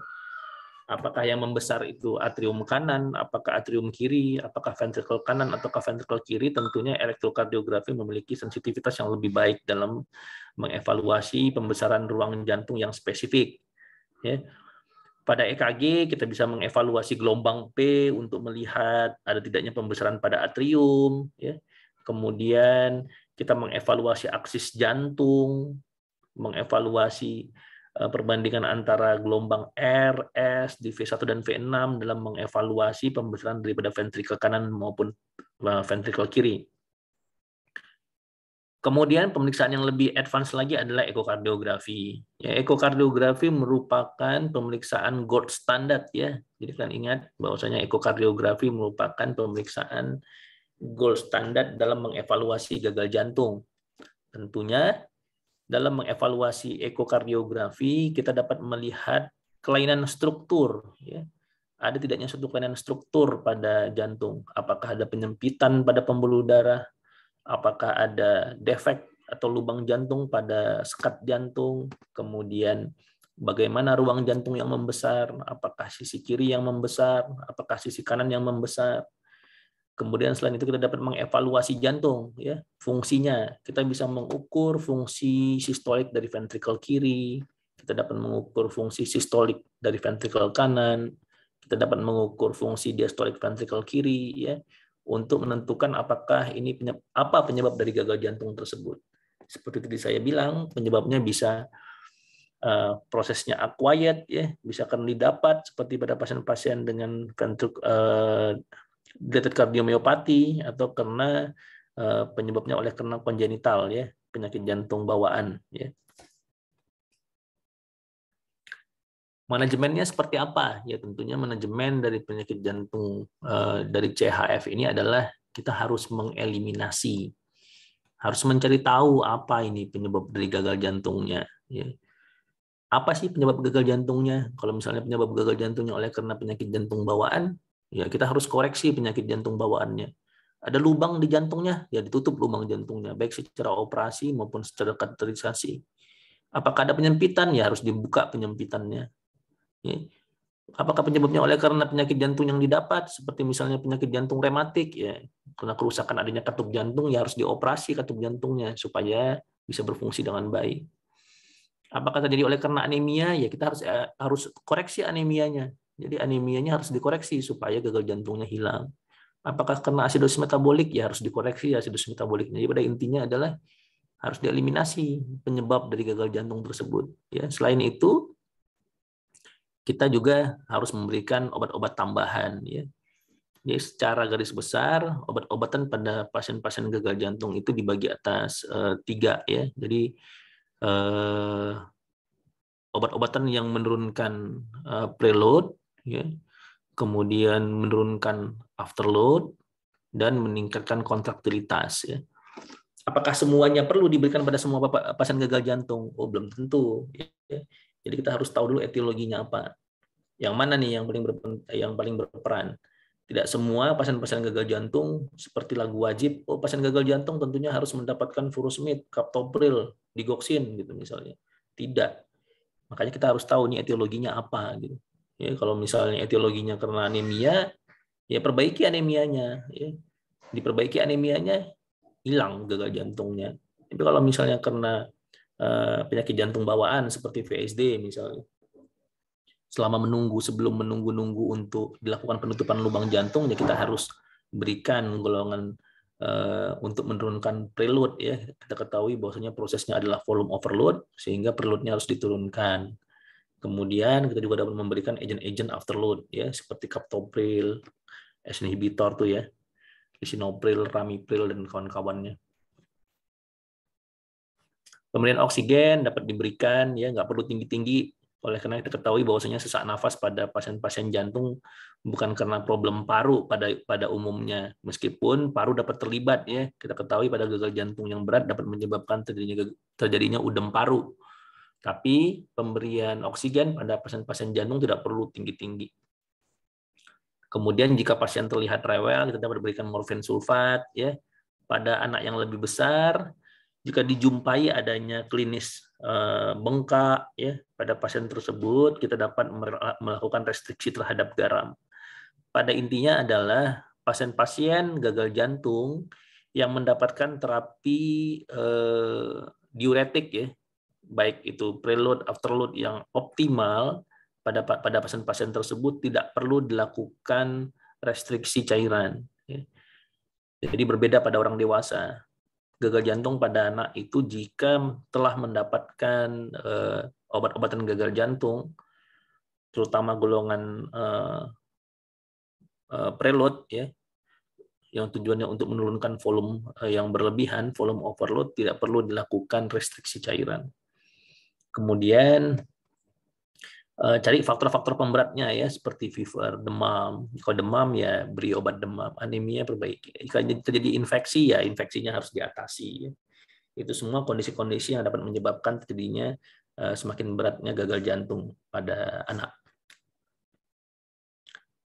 Apakah yang membesar itu atrium kanan, apakah atrium kiri, apakah ventricle kanan ataukah ventricle kiri, tentunya elektrokardiografi memiliki sensitivitas yang lebih baik dalam mengevaluasi pembesaran ruang jantung yang spesifik. Ya. Pada EKG kita bisa mengevaluasi gelombang P untuk melihat ada tidaknya pembesaran pada atrium. Ya. Kemudian kita mengevaluasi aksis jantung, mengevaluasi perbandingan antara gelombang R, S di V1 dan V6 dalam mengevaluasi pembesaran daripada ventrikel kanan maupun ventrikel kiri. Kemudian pemeriksaan yang lebih advance lagi adalah ekokardiografi. Ya, ekokardiografi merupakan pemeriksaan gold standard ya. Jadi kalian ingat bahwasanya ekokardiografi merupakan pemeriksaan gold standard dalam mengevaluasi gagal jantung. Tentunya dalam mengevaluasi ekokardiografi kita dapat melihat kelainan struktur ya. Ada tidaknya suatu kelainan struktur pada jantung, apakah ada penyempitan pada pembuluh darah, apakah ada defek atau lubang jantung pada sekat jantung, kemudian bagaimana ruang jantung yang membesar, apakah sisi kiri yang membesar, apakah sisi kanan yang membesar. Kemudian selain itu kita dapat mengevaluasi jantung, ya fungsinya. Kita bisa mengukur fungsi sistolik dari ventrikel kiri, kita dapat mengukur fungsi sistolik dari ventrikel kanan, kita dapat mengukur fungsi diastolik ventrikel kiri, ya untuk menentukan apakah ini apa penyebab dari gagal jantung tersebut. Seperti tadi saya bilang, penyebabnya bisa prosesnya acquired, ya bisa akan didapat seperti pada pasien-pasien dengan dilated kardiomyopati atau karena penyebabnya oleh karena kongenital ya, penyakit jantung bawaan ya. Manajemennya seperti apa? Ya tentunya manajemen dari penyakit jantung dari CHF ini adalah kita harus mengeliminasi, harus mencari tahu apa ini penyebab dari gagal jantungnya ya. Apa sih penyebab gagal jantungnya? Kalau misalnya penyebab gagal jantungnya oleh karena penyakit jantung bawaan, ya kita harus koreksi penyakit jantung bawaannya. Ada lubang di jantungnya, ya ditutup lubang jantungnya, baik secara operasi maupun secara kateterisasi. Apakah ada penyempitan? Ya harus dibuka penyempitannya. Ya. Apakah penyebabnya oleh karena penyakit jantung yang didapat, seperti misalnya penyakit jantung rematik, ya karena kerusakan adanya katup jantung, ya harus dioperasi katup jantungnya supaya bisa berfungsi dengan baik. Apakah terjadi oleh karena anemia? Ya kita harus koreksi anemianya. Jadi anemianya harus dikoreksi supaya gagal jantungnya hilang. Apakah karena asidosis metabolik? Ya harus dikoreksi asidosis metaboliknya. Jadi pada intinya adalah harus dieliminasi penyebab dari gagal jantung tersebut. Ya, selain itu kita juga harus memberikan obat-obat tambahan. Ya. Jadi secara garis besar obat-obatan pada pasien-pasien gagal jantung itu dibagi atas 3 ya. Jadi obat-obatan yang menurunkan preload, ya, kemudian menurunkan afterload, dan meningkatkan kontraktilitas. Ya. Apakah semuanya perlu diberikan pada semua pasien gagal jantung? Oh, belum tentu. Ya. Jadi kita harus tahu dulu etiologinya apa. Yang mana nih yang paling berperan? Tidak semua pasien-pasien gagal jantung seperti lagu wajib. Oh, pasien gagal jantung tentunya harus mendapatkan furosemide, captopril, digoxin gitu misalnya. Tidak. Makanya kita harus tahu nih etiologinya apa gitu. Ya, kalau misalnya etiologinya karena anemia, ya perbaiki anemianya, ya. Diperbaiki anemianya, hilang gagal jantungnya. Tapi kalau misalnya karena penyakit jantung bawaan seperti VSD misalnya, selama sebelum menunggu untuk dilakukan penutupan lubang jantung, ya kita harus berikan golongan untuk menurunkan preload ya. Kita ketahui bahwasanya prosesnya adalah volume overload sehingga preloadnya harus diturunkan. Kemudian kita juga dapat memberikan agent-agent afterload ya seperti captopril, ACE inhibitor tuh ya, lisinopril, ramipril dan kawan-kawannya. Pemberian oksigen dapat diberikan ya, nggak perlu tinggi-tinggi, Oleh karena kita ketahui bahwasanya sesak nafas pada pasien-pasien jantung bukan karena problem paru pada umumnya, meskipun paru dapat terlibat ya. Kita ketahui pada gagal jantung yang berat dapat menyebabkan terjadinya udem paru. Tapi pemberian oksigen pada pasien-pasien jantung tidak perlu tinggi-tinggi. Kemudian jika pasien terlihat rewel, kita dapat berikan morfin sulfat ya. Pada anak yang lebih besar, jika dijumpai adanya klinis bengkak ya pada pasien tersebut, kita dapat melakukan restriksi terhadap garam. Pada intinya adalah pasien-pasien gagal jantung yang mendapatkan terapi diuretik ya, baik itu preload, afterload yang optimal pada pasien-pasien tersebut tidak perlu dilakukan restriksi cairan. Ya. Jadi berbeda pada orang dewasa. Gagal jantung pada anak itu jika telah mendapatkan obat-obatan gagal jantung, terutama golongan preload ya, yang tujuannya untuk menurunkan volume yang berlebihan, volume overload, tidak perlu dilakukan restriksi cairan. Kemudian cari faktor-faktor pemberatnya ya, seperti fever, demam. Kalau demam ya beri obat demam, anemia perbaiki. Jika terjadi infeksi ya infeksinya harus diatasi. Ya. Itu semua kondisi-kondisi yang dapat menyebabkan terjadinya semakin beratnya gagal jantung pada anak.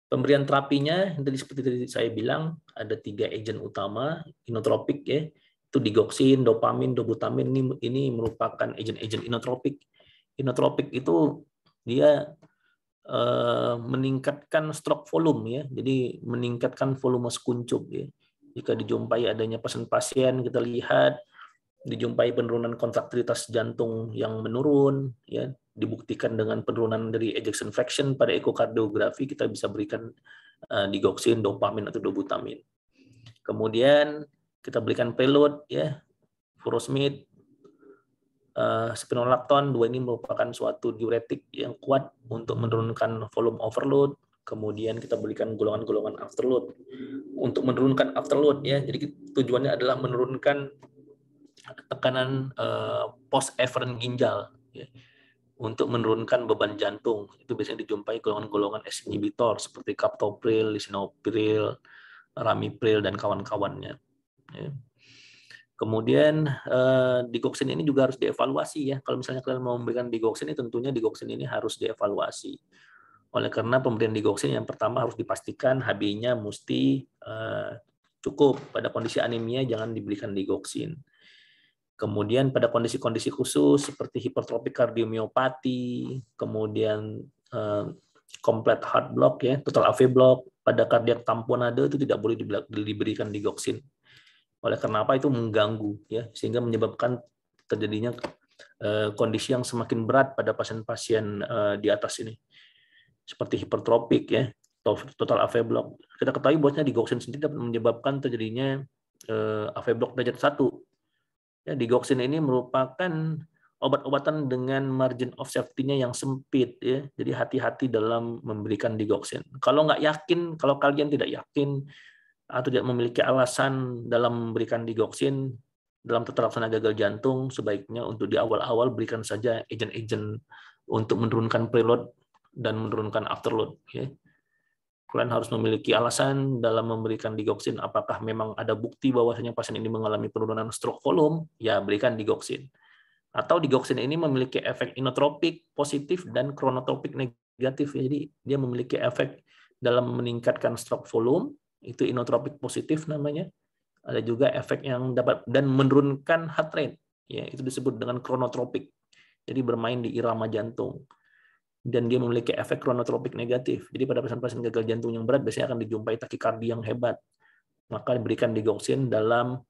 Pemberian terapinya tadi seperti tadi saya bilang ada 3 agen utama inotropik ya, itu digoxin, dopamin, dobutamin. Ini merupakan agen-agen inotropik. Inotropik itu dia meningkatkan stroke volume ya, jadi meningkatkan volume sekuncup ya. Jika dijumpai adanya pasien-pasien kita lihat dijumpai penurunan kontraktilitas jantung yang menurun ya, dibuktikan dengan penurunan dari ejection fraction pada ekokardiografi, kita bisa berikan digoxin, dopamin atau dobutamin. Kemudian kita berikan preload ya, furosemide, spironolactone. 2 ini merupakan suatu diuretik yang kuat untuk menurunkan volume overload. Kemudian kita berikan golongan-golongan afterload untuk menurunkan afterload ya. Jadi tujuannya adalah menurunkan tekanan post efferent ginjal ya, untuk menurunkan beban jantung. Itu biasanya dijumpai golongan-golongan ACE inhibitor seperti captopril, lisinopril, ramipril dan kawan-kawannya. Ya. Kemudian digoxin ini juga harus dievaluasi ya. Kalau misalnya kalian mau memberikan digoxin, tentunya digoxin ini harus dievaluasi. Oleh karena pemberian digoxin yang pertama harus dipastikan HB-nya mesti cukup. Pada kondisi anemia jangan diberikan digoxin. Kemudian pada kondisi-kondisi khusus seperti hipertropik kardiomiopati, kemudian complete heart block ya, total AV block, pada kardiak tamponade itu tidak boleh diberikan digoxin. Oleh karena apa? Itu mengganggu ya, sehingga menyebabkan terjadinya kondisi yang semakin berat pada pasien-pasien di atas ini, seperti hipertropik ya, total AV block. Kita ketahui bahwasanya digoxin sendiri dapat menyebabkan terjadinya AV block derajat 1. Ya, digoxin ini merupakan obat-obatan dengan margin of safety-nya yang sempit ya. Jadi hati-hati dalam memberikan digoxin. Kalau nggak yakin, kalau kalian tidak yakin atau tidak memiliki alasan dalam memberikan digoxin dalam tata laksana gagal jantung, sebaiknya untuk di awal-awal berikan saja agen-agen untuk menurunkan preload dan menurunkan afterload ya. Kalian harus memiliki alasan dalam memberikan digoxin. Apakah memang ada bukti bahwasanya pasien ini mengalami penurunan stroke volume? Ya, berikan digoxin. Atau digoxin ini memiliki efek inotropik positif dan kronotropik negatif. Jadi dia memiliki efek dalam meningkatkan stroke volume, itu inotropik positif namanya. Ada juga efek yang dapat dan menurunkan heart rate. Ya, itu disebut dengan kronotropik. Jadi bermain di irama jantung. Dan dia memiliki efek kronotropik negatif. Jadi pada pasien-pasien gagal jantung yang berat biasanya akan dijumpai takikardi yang hebat. Maka diberikan digoxin dalam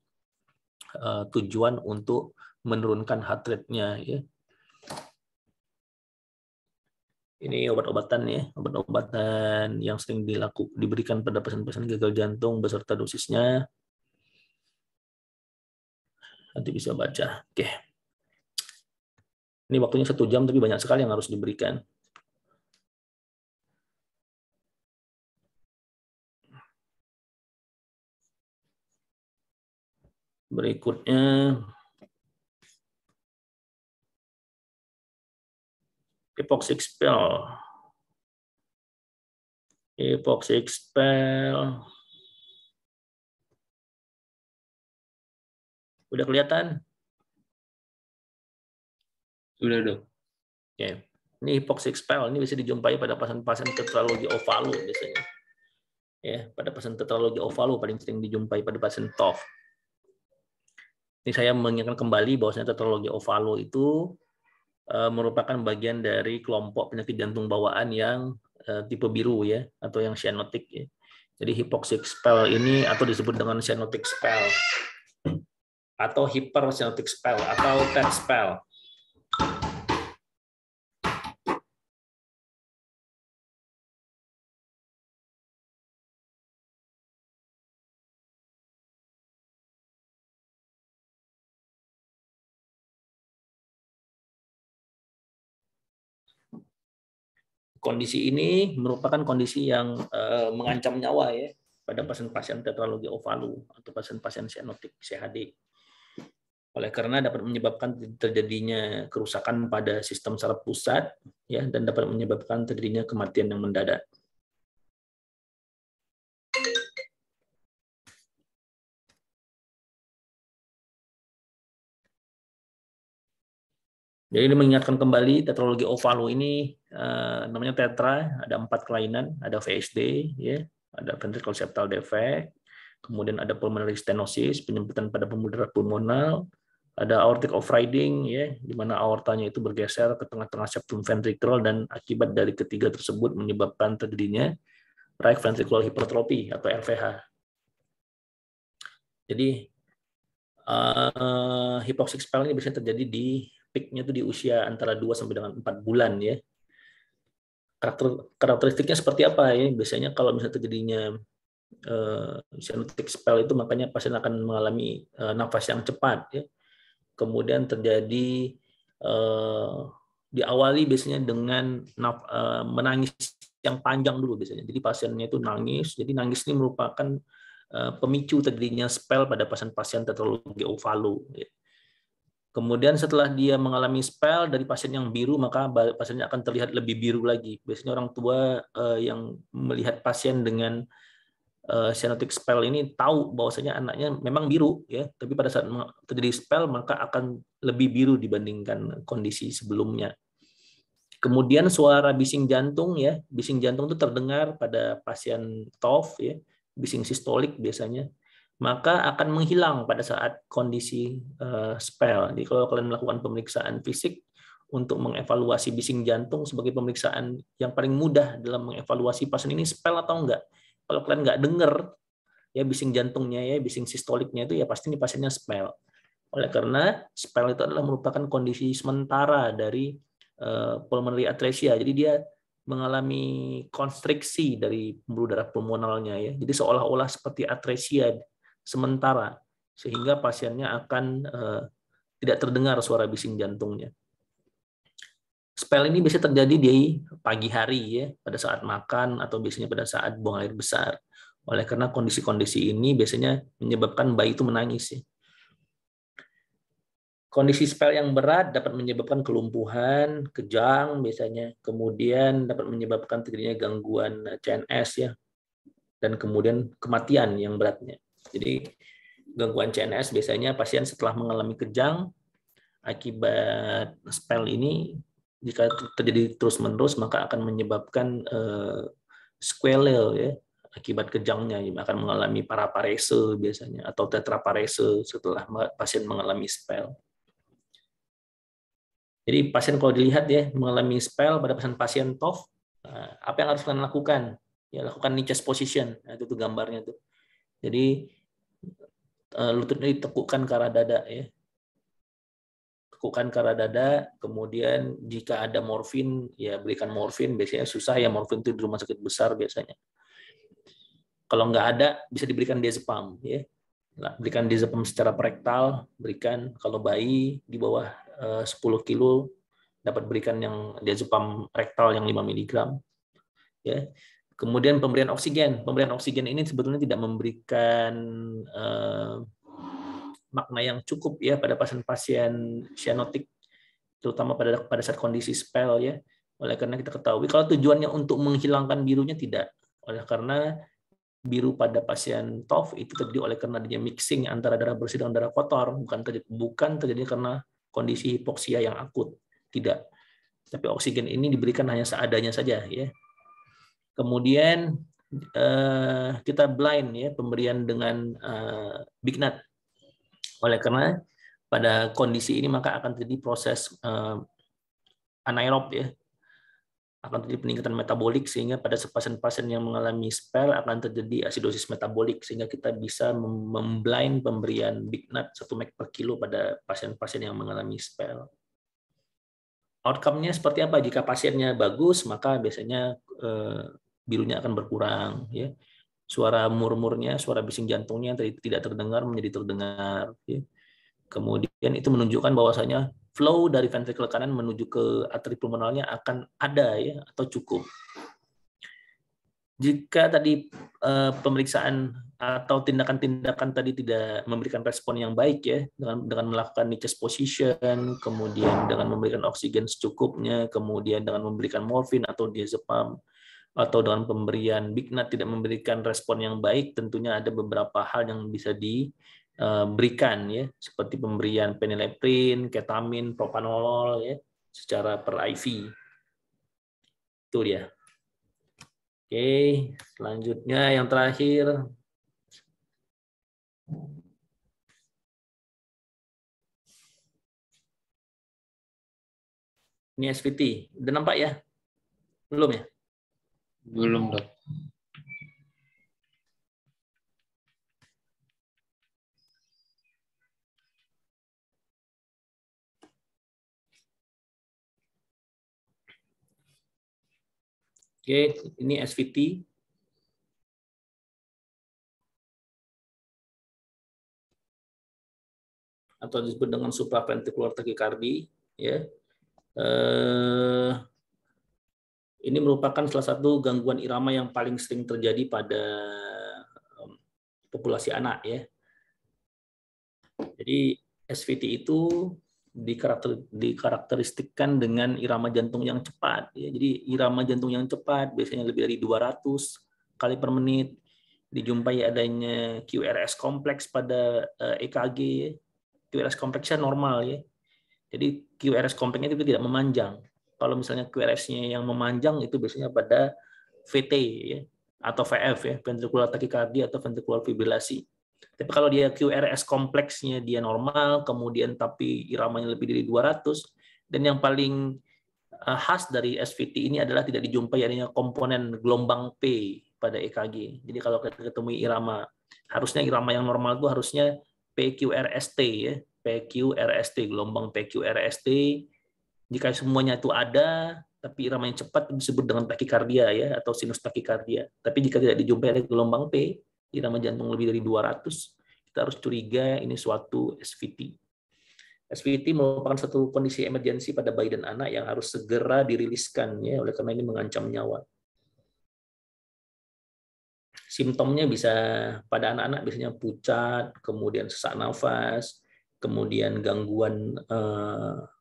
tujuan untuk menurunkan heart rate-nya ya. Ini obat-obatan ya, obat-obatan yang sering diberikan pada pasien-pasien gagal jantung beserta dosisnya. Nanti bisa baca. Oke. Ini waktunya 1 jam tapi banyak sekali yang harus diberikan. Berikutnya Hypoxic spell. Hypoxic spell. Udah kelihatan? Sudah, Dok. Oke. Ini hypoxic spell, ini bisa dijumpai pada pasien-pasien tetralogi ovalu biasanya. Ya, pada pasien tetralogi ovalu paling sering dijumpai pada pasien TOF. Ini saya mengingatkan kembali bahwasanya tetralogi ovalu itu merupakan bagian dari kelompok penyakit jantung bawaan yang tipe biru ya, atau yang cyanotic ya. Jadi hypoxic spell ini atau disebut dengan cyanotic spell atau hypercyanotic spell atau TED spell. Kondisi ini merupakan kondisi yang mengancam nyawa ya pada pasien-pasien tetralogi ovalu atau pasien-pasien cyanotic CHD. Oleh karena dapat menyebabkan terjadinya kerusakan pada sistem saraf pusat ya, dan dapat menyebabkan terjadinya kematian yang mendadak. Jadi ini mengingatkan kembali tetralogi ovalu ini namanya tetra, ada 4 kelainan, ada VSD, ya, ada ventricular septal defect, kemudian ada pulmonary stenosis, penyempitan pada pembuluh darah pulmonal, ada aortic overriding, ya, di mana aortanya itu bergeser ke tengah-tengah septum ventricle dan akibat dari ketiga tersebut menyebabkan terjadinya right ventricular hypertrophy atau RVH. Jadi hypoxic spell ini biasanya terjadi di peaknya itu di usia antara 2 sampai dengan 4 bulan ya. Karakteristiknya seperti apa ya? Biasanya kalau misalnya terjadinya cyanotic spell itu makanya pasien akan mengalami nafas yang cepat ya. Kemudian terjadi diawali biasanya dengan menangis yang panjang dulu biasanya. Jadi pasiennya itu nangis. Jadi nangis ini merupakan pemicu terjadinya spell pada pasien-pasien tetralogi ovalu ya. Kemudian setelah dia mengalami spell dari pasien yang biru, maka pasiennya akan terlihat lebih biru lagi. Biasanya orang tua yang melihat pasien dengan cyanotic spell ini tahu bahwasanya anaknya memang biru, ya. Tapi pada saat terjadi spell maka akan lebih biru dibandingkan kondisi sebelumnya. Kemudian suara bising jantung, ya, bising jantung itu terdengar pada pasien TOF, ya, bising sistolik biasanya. Maka akan menghilang pada saat kondisi spell. Jadi kalau kalian melakukan pemeriksaan fisik untuk mengevaluasi bising jantung sebagai pemeriksaan yang paling mudah dalam mengevaluasi pasien ini spell atau enggak. Kalau kalian nggak dengar ya bising jantungnya ya, bising sistoliknya itu ya pasti ini pasiennya spell. Oleh karena spell itu adalah merupakan kondisi sementara dari pulmonary atresia. Jadi dia mengalami konstriksi dari pembuluh darah pulmonalnya ya. Jadi seolah-olah seperti atresia sementara, sehingga pasiennya akan tidak terdengar suara bising jantungnya. Spell ini bisa terjadi di pagi hari ya, pada saat makan atau biasanya pada saat buang air besar. Oleh karena kondisi-kondisi ini biasanya menyebabkan bayi itu menangis ya. Kondisi spell yang berat dapat menyebabkan kelumpuhan, kejang biasanya, kemudian dapat menyebabkan terjadinya gangguan CNS ya, dan kemudian kematian yang beratnya. Jadi gangguan CNS biasanya pasien setelah mengalami kejang akibat spell ini, jika terjadi terus-menerus maka akan menyebabkan squeal ya, akibat kejangnya akan mengalami paraparese biasanya atau tetraparese setelah pasien mengalami spell. Jadi pasien kalau dilihat ya mengalami spell pada pasien TOF, apa yang harus kalian lakukan? Ya lakukan knee chest position. Nah, itu tuh gambarnya tuh. Jadi lututnya ditekukkan ke arah dada ya. Tekukkan ke arah dada, kemudian jika ada morfin ya berikan morfin, biasanya susah ya morfin itu di rumah sakit besar biasanya. Kalau nggak ada bisa diberikan diazepam ya. Berikan diazepam secara rektal, berikan kalau bayi di bawah 10 kilo dapat berikan yang diazepam rektal yang 5 mg ya. Kemudian pemberian oksigen. Pemberian oksigen ini sebetulnya tidak memberikan makna yang cukup ya pada pasien-pasien cyanotic, terutama pada saat kondisi spell ya. Oleh karena kita ketahui kalau tujuannya untuk menghilangkan birunya tidak. Oleh karena biru pada pasien TOF itu terjadi oleh karena adanya mixing antara darah bersih dengan darah kotor, bukan terjadi karena kondisi hipoksia yang akut. Tidak. Tapi oksigen ini diberikan hanya seadanya saja ya. Kemudian kita blind ya pemberian dengan bignat. Oleh karena pada kondisi ini maka akan terjadi proses anaerob ya, akan terjadi peningkatan metabolik sehingga pada pasien-pasien yang mengalami spell akan terjadi asidosis metabolik sehingga kita bisa memblind pemberian bignat 1 mg per kilo pada pasien-pasien yang mengalami spell. Outcome-nya seperti apa? Jika pasiennya bagus maka biasanya birunya akan berkurang ya. Suara murmurnya, suara bising jantungnya tidak terdengar menjadi terdengar ya. Kemudian itu menunjukkan bahwasanya flow dari ventrikel kanan menuju ke arteri pulmonalnya akan ada ya atau cukup. Jika tadi pemeriksaan atau tindakan-tindakan tadi tidak memberikan respon yang baik ya dengan melakukan chest position, kemudian dengan memberikan oksigen secukupnya, kemudian dengan memberikan morfin atau diazepam atau dengan pemberian bignat tidak memberikan respon yang baik, tentunya ada beberapa hal yang bisa diberikan ya, seperti pemberian phenylephrine, ketamin, propanolol ya, secara per IV. Itu dia. Oke, selanjutnya yang terakhir. Ini SVT. Udah nampak ya? Belum ya? Belum, Dok. Oke, ini SVT. Atau disebut dengan supraventricular tachycardia ya. Ini merupakan salah satu gangguan irama yang paling sering terjadi pada populasi anak ya. Jadi SVT itu dikarakteristikkan dengan irama jantung yang cepat ya. Jadi irama jantung yang cepat biasanya lebih dari 200 kali per menit. Dijumpai adanya QRS kompleks pada EKG ya. QRS kompleksnya normal ya. Jadi QRS kompleksnya itu tidak memanjang. Kalau misalnya QRS-nya yang memanjang itu biasanya pada VT ya, atau VF ya, ventricular tachycardia atau ventricular fibrilasi. Tapi kalau dia QRS kompleksnya dia normal, kemudian tapi iramanya lebih dari 200, dan yang paling khas dari SVT ini adalah tidak dijumpai adanya komponen gelombang P pada EKG. Jadi kalau kita ketemu irama, harusnya irama yang normal itu harusnya PQRST ya, PQRST, gelombang PQRST. Jika semuanya itu ada, tapi irama yang cepat disebut dengan takikardia ya, atau sinus takikardia. Tapi jika tidak dijumpai ada gelombang P, irama jantung lebih dari 200, kita harus curiga ini suatu SVT. SVT merupakan satu kondisi emergensi pada bayi dan anak yang harus segera diriliskan ya, oleh karena ini mengancam nyawa. Simptomnya bisa pada anak-anak biasanya pucat, kemudian sesak nafas, kemudian gangguan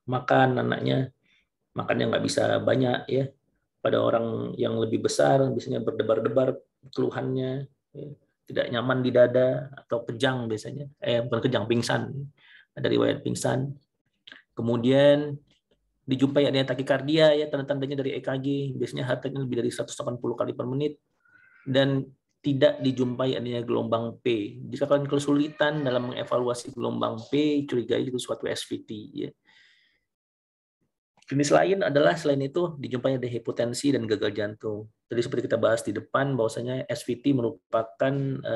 makan anaknya, makannya nggak bisa banyak ya. Pada orang yang lebih besar biasanya berdebar-debar keluhannya, ya, tidak nyaman di dada atau kejang biasanya, bukan kejang, pingsan, ada riwayat pingsan. Kemudian dijumpai adanya takikardia ya, tanda-tandanya dari EKG, biasanya heart rate-nya lebih dari 180 kali per menit dan tidak dijumpai adanya gelombang P. Jika kalian kesulitan dalam mengevaluasi gelombang P, curigai itu suatu SVT ya. Jenis lain adalah selain itu dijumpai ada hipotensi dan gagal jantung. Jadi seperti kita bahas di depan bahwasanya SVT merupakan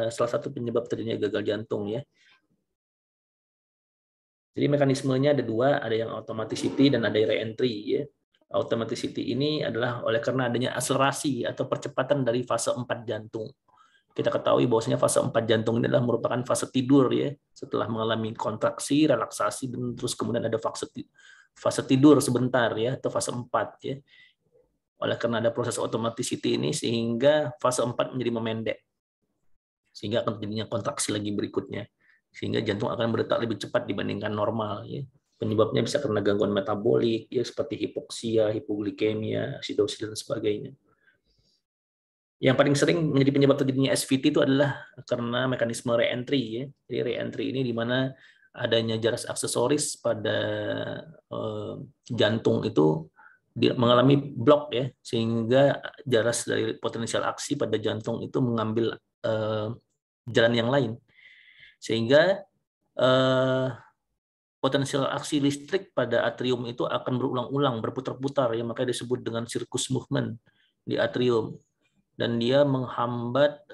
salah satu penyebab terjadinya gagal jantung ya. Jadi mekanismenya ada dua, ada yang automaticity dan ada re-entry ya. Automaticity ini adalah oleh karena adanya akselerasi atau percepatan dari fase 4 jantung. Kita ketahui bahwasanya fase 4 jantung ini adalah merupakan fase tidur ya, setelah mengalami kontraksi, relaksasi, dan terus kemudian ada fase tidur sebentar ya, atau fase 4 ya. Oleh karena ada proses automaticity ini sehingga fase 4 menjadi memendek. Sehingga akan terjadinya kontraksi lagi berikutnya. Sehingga jantung akan berdetak lebih cepat dibandingkan normal ya. Penyebabnya bisa karena gangguan metabolik, ya seperti hipoksia, hipoglikemia, acidosis dan sebagainya. Yang paling sering menjadi penyebab terjadinya SVT itu adalah karena mekanisme re-entry, ya. Jadi re-entry ini di mana adanya jaras aksesoris pada jantung itu mengalami blok, ya, sehingga jaras dari potensial aksi pada jantung itu mengambil jalan yang lain, sehingga potensial aksi listrik pada atrium itu akan berulang-ulang, berputar-putar, ya, makanya disebut dengan circus movement di atrium, dan dia menghambat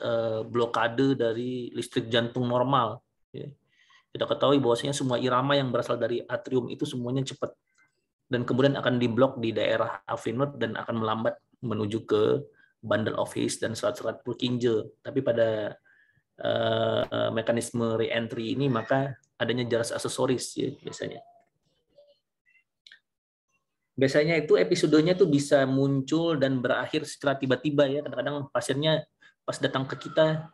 blokade dari listrik jantung normal, ya. Kita ketahui bahwasanya semua irama yang berasal dari atrium itu semuanya cepat, dan kemudian akan diblok di daerah AV node dan akan melambat menuju ke bundle of His dan serat-serat Purkinje. Tapi pada mekanisme re-entry ini maka adanya jaras aksesoris, ya, biasanya. Biasanya itu episodenya tuh bisa muncul dan berakhir secara tiba-tiba, ya. Kadang-kadang pasiennya pas datang ke kita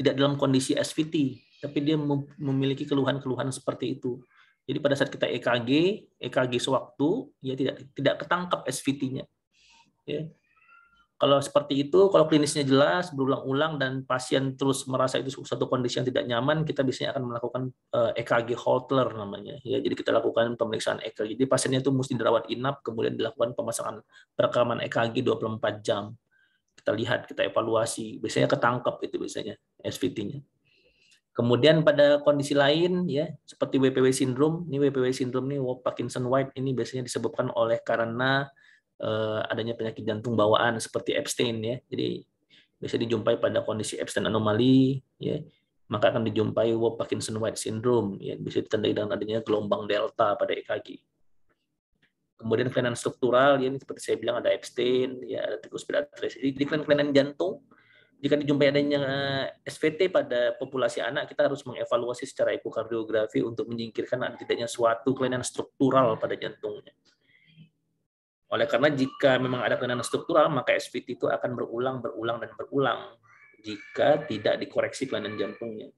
tidak dalam kondisi SVT, tapi dia memiliki keluhan-keluhan seperti itu. Jadi pada saat kita EKG sewaktu, ya tidak ketangkap SVT-nya. Ya. Kalau seperti itu, kalau klinisnya jelas, berulang-ulang, dan pasien terus merasa itu suatu kondisi yang tidak nyaman, kita biasanya akan melakukan EKG Holter namanya. Ya, jadi kita lakukan pemeriksaan EKG. Jadi pasiennya itu mesti dirawat inap, kemudian dilakukan pemasangan perekaman EKG 24 jam. Kita lihat, kita evaluasi. Biasanya ketangkap itu biasanya SVT-nya. Kemudian pada kondisi lain, ya, seperti WPW syndrome. Ini WPW syndrome ini Parkinson-White ini biasanya disebabkan oleh karena adanya penyakit jantung bawaan seperti Epstein, ya. Jadi bisa dijumpai pada kondisi Epstein anomali, ya, maka akan dijumpai Parkinson-White syndrome, ya, bisa ditandai dengan adanya gelombang delta pada EKG. Kemudian kelainan struktural, ya, ini seperti saya bilang ada Epstein, ya, ada tricuspid atresia. Jadi kelainan jantung, jika dijumpai adanya SVT pada populasi anak, kita harus mengevaluasi secara ekokardiografi untuk menyingkirkan tidaknya suatu kelainan struktural pada jantungnya. Oleh karena jika memang ada kelainan struktural, maka SVT itu akan berulang jika tidak dikoreksi kelainan jantungnya.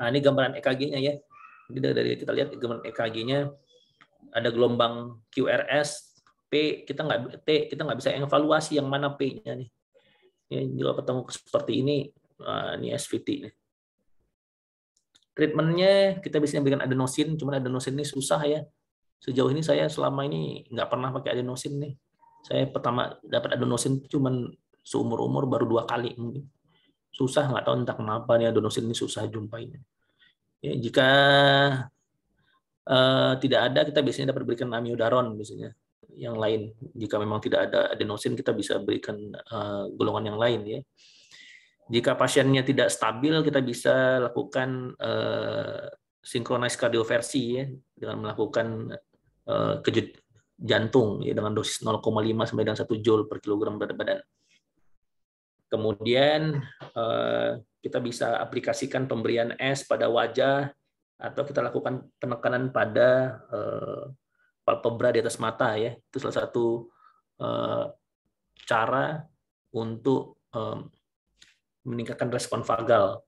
Nah, ini gambaran EKG-nya, ya. Jadi dari kita lihat gambaran EKG-nya ada gelombang QRS, P, kita nggak bisa evaluasi yang mana P-nya nih. Ya, kalau ketemu seperti ini SVT. Treatmentnya kita biasanya berikan adenosin, cuman adenosin ini susah, ya. Sejauh ini saya selama ini nggak pernah pakai adenosin nih. Saya pertama dapat adenosin cuman seumur-umur baru 2 kali mungkin. Susah, nggak tahu entah kenapa nih adenosin ini susah jumpainya. Ya, jika tidak ada, kita biasanya dapat berikan amiodaron biasanya. Yang lain, jika memang tidak ada adenosin, kita bisa berikan golongan yang lain, ya. Jika pasiennya tidak stabil, kita bisa lakukan synchronized cardioversi, ya, dengan melakukan kejut jantung, ya, dengan dosis 0,5 sampai dengan 1 joule per kilogram berat badan. Kemudian kita bisa aplikasikan pemberian es pada wajah, atau kita lakukan penekanan pada palpebra di atas mata, ya. Itu salah satu cara untuk meningkatkan respon vagal.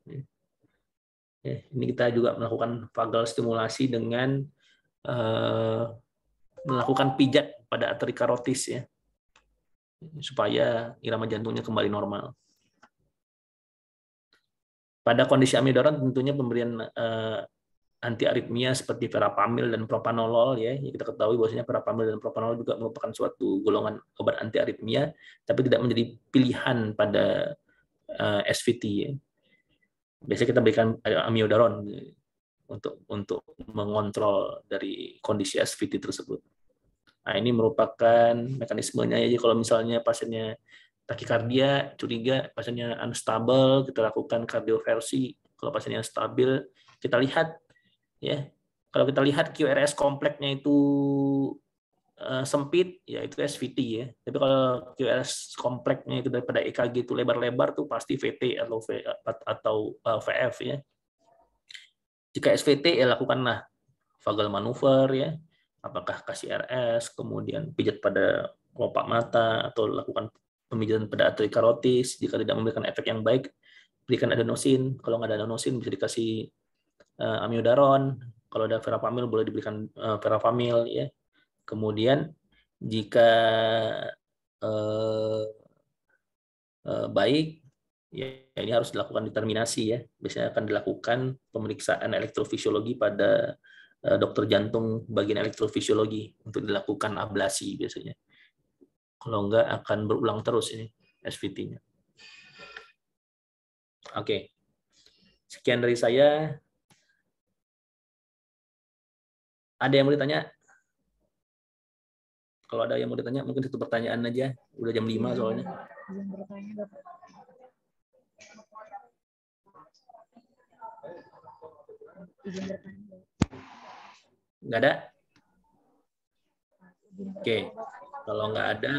Ya, ini kita juga melakukan vagal stimulasi dengan melakukan pijat pada arteri karotis, ya, supaya irama jantungnya kembali normal. Pada kondisi amiodaron tentunya pemberian anti aritmia seperti verapamil dan propanolol, ya. Kita ketahui bahwasanya verapamil dan propanolol juga merupakan suatu golongan obat anti aritmia, tapi tidak menjadi pilihan pada SVT, ya. Biasanya kita berikan amiodaron untuk mengontrol dari kondisi SVT tersebut. Nah, ini merupakan mekanismenya, ya. Jadi kalau misalnya pasiennya takikardia, curiga pasiennya unstable, kita lakukan kardioversi. Kalau pasiennya stabil, kita lihat, ya. Kalau kita lihat QRS kompleksnya itu sempit, ya itu SVT, ya. Tapi kalau QRS kompleksnya itu daripada EKG itu lebar-lebar, tuh pasti VT atau VF, ya. Jika SVT, ya lakukanlah vagal manuver, ya. Apakah kasih RS, kemudian pijat pada kelopak mata, atau lakukan pemijatan pada arteri karotis. Jika tidak memberikan efek yang baik, berikan adenosin. Kalau nggak ada adenosin, bisa dikasih amiodaron. Kalau ada verapamil boleh diberikan verapamil ya. Kemudian jika baik, ya ini harus dilakukan determinasi ya. Biasanya akan dilakukan pemeriksaan elektrofisiologi pada dokter jantung bagian elektrofisiologi untuk dilakukan ablasi biasanya. Kalau enggak akan berulang terus ini SVT-nya. Oke. Sekian dari saya. Ada yang mau ditanya? Kalau ada yang mau ditanya, mungkin satu pertanyaan aja. Udah jam 5 soalnya. Nggak ada? Oke. Kalau nggak ada,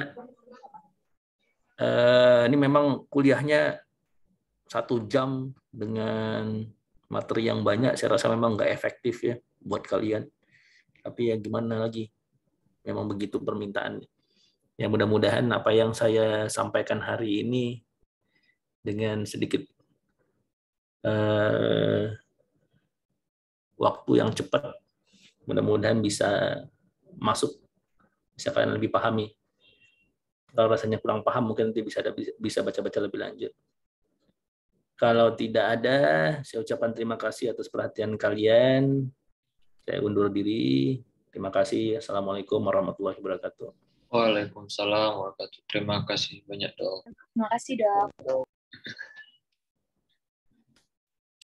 ini memang kuliahnya 1 jam dengan materi yang banyak. Saya rasa memang nggak efektif ya buat kalian. Tapi ya gimana lagi? Memang begitu permintaan. Ya mudah-mudahan apa yang saya sampaikan hari ini dengan sedikit waktu yang cepat, mudah-mudahan bisa masuk, bisa kalian lebih pahami. Kalau rasanya kurang paham, mungkin nanti bisa baca-baca lebih lanjut. Kalau tidak ada, saya ucapkan terima kasih atas perhatian kalian. Saya undur diri. Terima kasih. Assalamualaikum warahmatullahi wabarakatuh. Waalaikumsalam warahmatullahi wabarakatuh. Terima kasih banyak, Dok. Terima kasih, Dok.